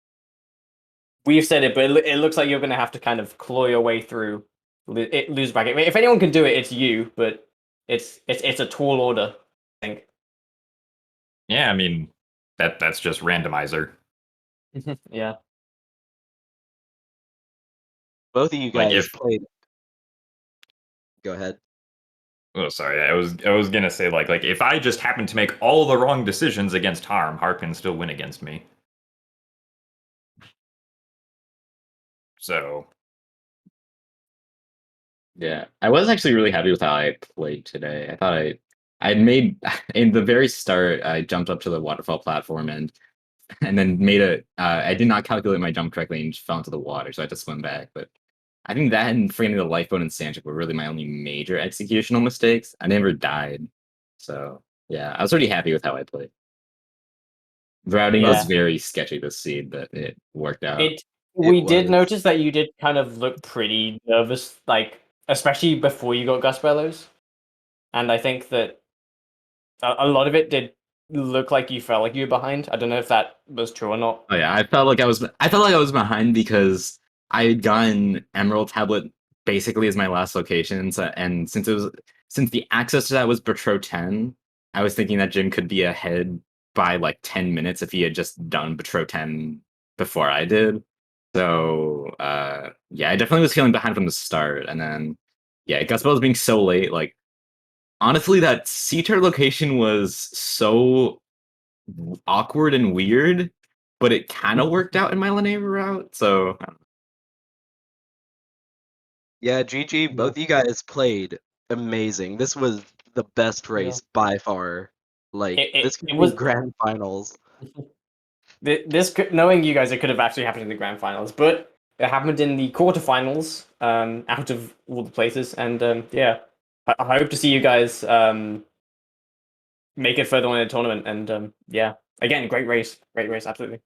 We've said it, but it looks like you're going to have to kind of claw your way through losers bracket. I mean, if anyone can do it, it's you, but it's a tall order, I think. yeah, I mean that's just randomizer. Yeah. Both of you Like guys if played. Go ahead. oh sorry, I was gonna say like if I just happen to make all the wrong decisions against Harm can still win against me. So yeah, I was actually really happy with how I played today. I thought I'd made in the very start. I jumped up to the waterfall platform and then made I did not calculate my jump correctly and fell into the water, so I had to swim back. But I think that and forgetting the lifeboat and sandship were really my only major executional mistakes. I never died, so yeah, I was pretty happy with how I played. Routing was Yeah. very sketchy this seed, but it worked out. We did was. notice that you did kind of look pretty nervous, like especially before you got Gus Bellows, and I think that a lot of it did look like you felt like you were behind. I don't know if that was true or not. Oh yeah, I felt like I was behind because I had gotten Emerald Tablet basically as my last location, and since the access to that was Betro 10, I was thinking that Jim could be ahead by like 10 minutes if he had just done Betro 10 before I did. So yeah, I definitely was feeling behind from the start, and then yeah, Gus was being so late. Like honestly, that C-tier location was so awkward and weird, but it kind of worked out in my Leneva route. So Yeah, GG. Both of you guys played amazing. This was the best race by far. Like this could It be was grand finals. this could, knowing you guys, it could have actually happened in the grand finals, but it happened in the quarterfinals. Out of all the places, and yeah, I hope to see you guys make it further on in the tournament. And yeah, again, great race, absolutely.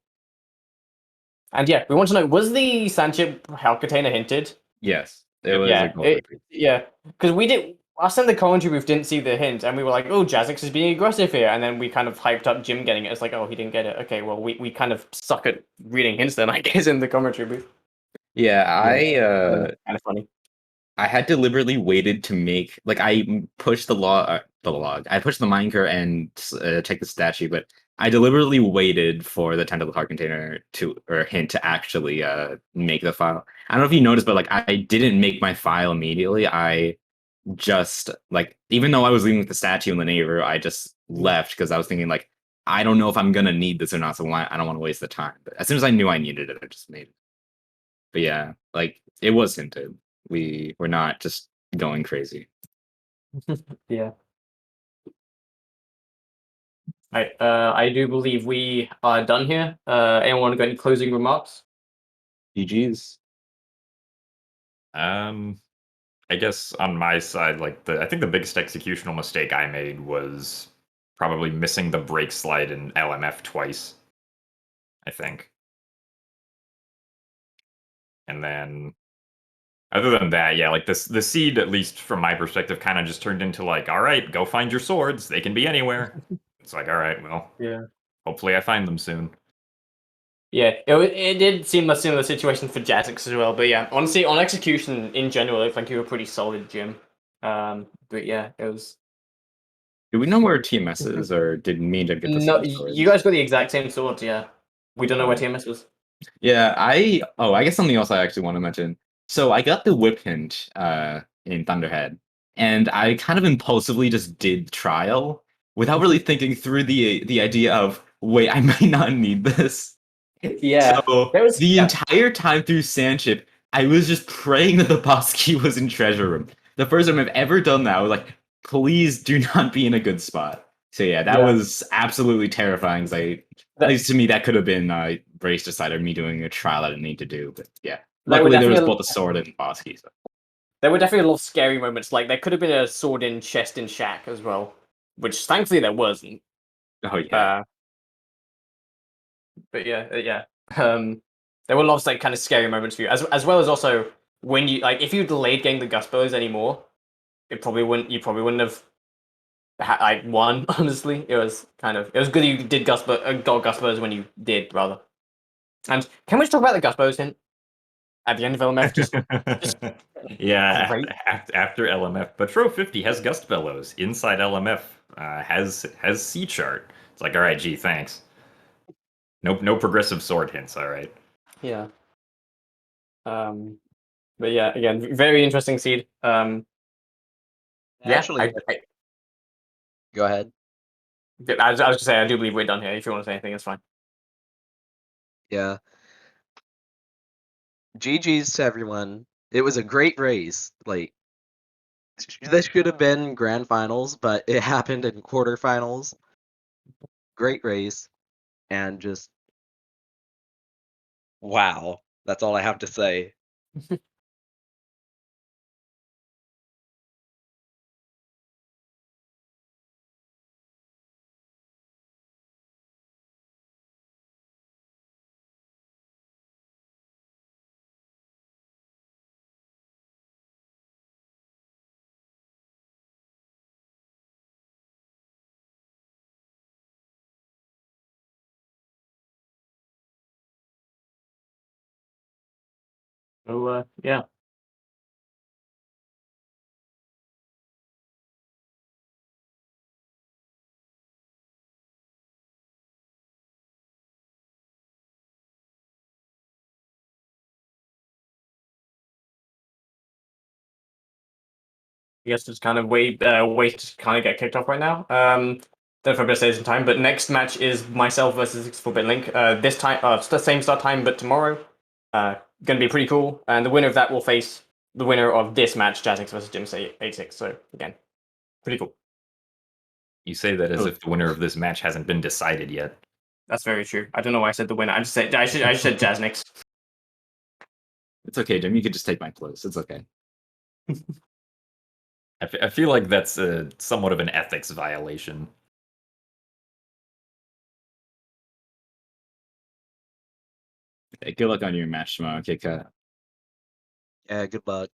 And yeah, we want to know: was the Sanchip Hell container hinted? yes, it was a gold. Yeah, because we did. Us in the commentary booth didn't see the hint, and we were like, "Oh, Jasnix is being aggressive here," and then we kind of hyped up Jim getting it. It's like, "Oh, he didn't get it." Okay, well, we kind of suck at reading hints then, I guess, in the commentary booth. Yeah, Kind of funny. I had deliberately waited to make like I pushed the log. I pushed the minecart and checked the statue, but I deliberately waited for the tentacle heart container to or hint to actually make the file. I don't know if you noticed, but like I didn't make my file immediately. I just like even though I was leaving with the statue in the neighbor, I just left because I was thinking like I don't know if I'm gonna need this or not, so I don't want to waste the time. But as soon as I knew I needed it, I just made it. But yeah, like it was hinted. We were not just going crazy. Yeah. Right. I do believe we are done here. Anyone got any closing remarks? GG's. I guess on my side, like I think the biggest executional mistake I made was probably missing the brake slide in LMF twice. I think. And then other than that, yeah, like this the seed, at least from my perspective, kind of just turned into like, all right, go find your swords. They can be anywhere. It's like, all right, well, Yeah. hopefully I find them soon. Yeah, it did seem a similar situation for Jasnix as well, but yeah, honestly, on execution in general, I think you were pretty solid, Jim. But yeah, it was. Do we know where TMS is, or did Mean get the No, same you swords? guys got the exact same swords, yeah. We don't know where TMS was. Yeah, I guess something else I actually want to mention. So I got the whip hint in Thunderhead, and I kind of impulsively just did trial without really thinking through the idea of wait, I might not need this. Yeah, So there was the entire time through Sandship, I was just praying that the boss key was in Treasure Room. The first time I've ever done that, I was like, please do not be in a good spot. So yeah, that was absolutely terrifying. At least to me, that could have been race decider, me doing a trial I didn't need to do. But yeah, luckily there was both a sword and boss key. So. There were definitely a lot of scary moments. Like there could have been a sword in chest in shack as well, which thankfully there wasn't. Oh yeah. But yeah. There were lots of like kind of scary moments for you, as well as also when you like if you delayed getting the Guspos anymore, you probably wouldn't have like won. Honestly, it was good you did got Guspos when you did rather. And can we just talk about the Guspos hint at the end of LMF? Just yeah, great. after LMF, Patro 50 has gust bellows. Inside LMF has C chart. It's like, all right, gee, thanks. No progressive sword hints. All right. Yeah. But yeah, again, very interesting seed. Yeah, Actually, go ahead. I was just saying, I do believe we're done here. If you want to say anything, it's fine. Yeah. GG's to everyone. It was a great race. Like, this should have been grand finals, but it happened in quarterfinals. Great race. And just, wow. That's all I have to say. So yeah. I guess just kind of wait to kind of get kicked off right now. Don't know if I'm gonna say this in time, but next match is myself versus 64-bit Link. This time, it's the same start time, but tomorrow. Gonna be pretty cool, and the winner of that will face the winner of this match, Jasnix versus Gymnast86. So again, pretty cool. You say that as if the winner of this match hasn't been decided yet. That's very true. I don't know why I said the winner. I just said Jasnix. It's okay, Jim. You could just take my place. It's okay. I feel like that's somewhat of an ethics violation. Hey, good luck on your match tomorrow, Kit Kat. Yeah, good luck.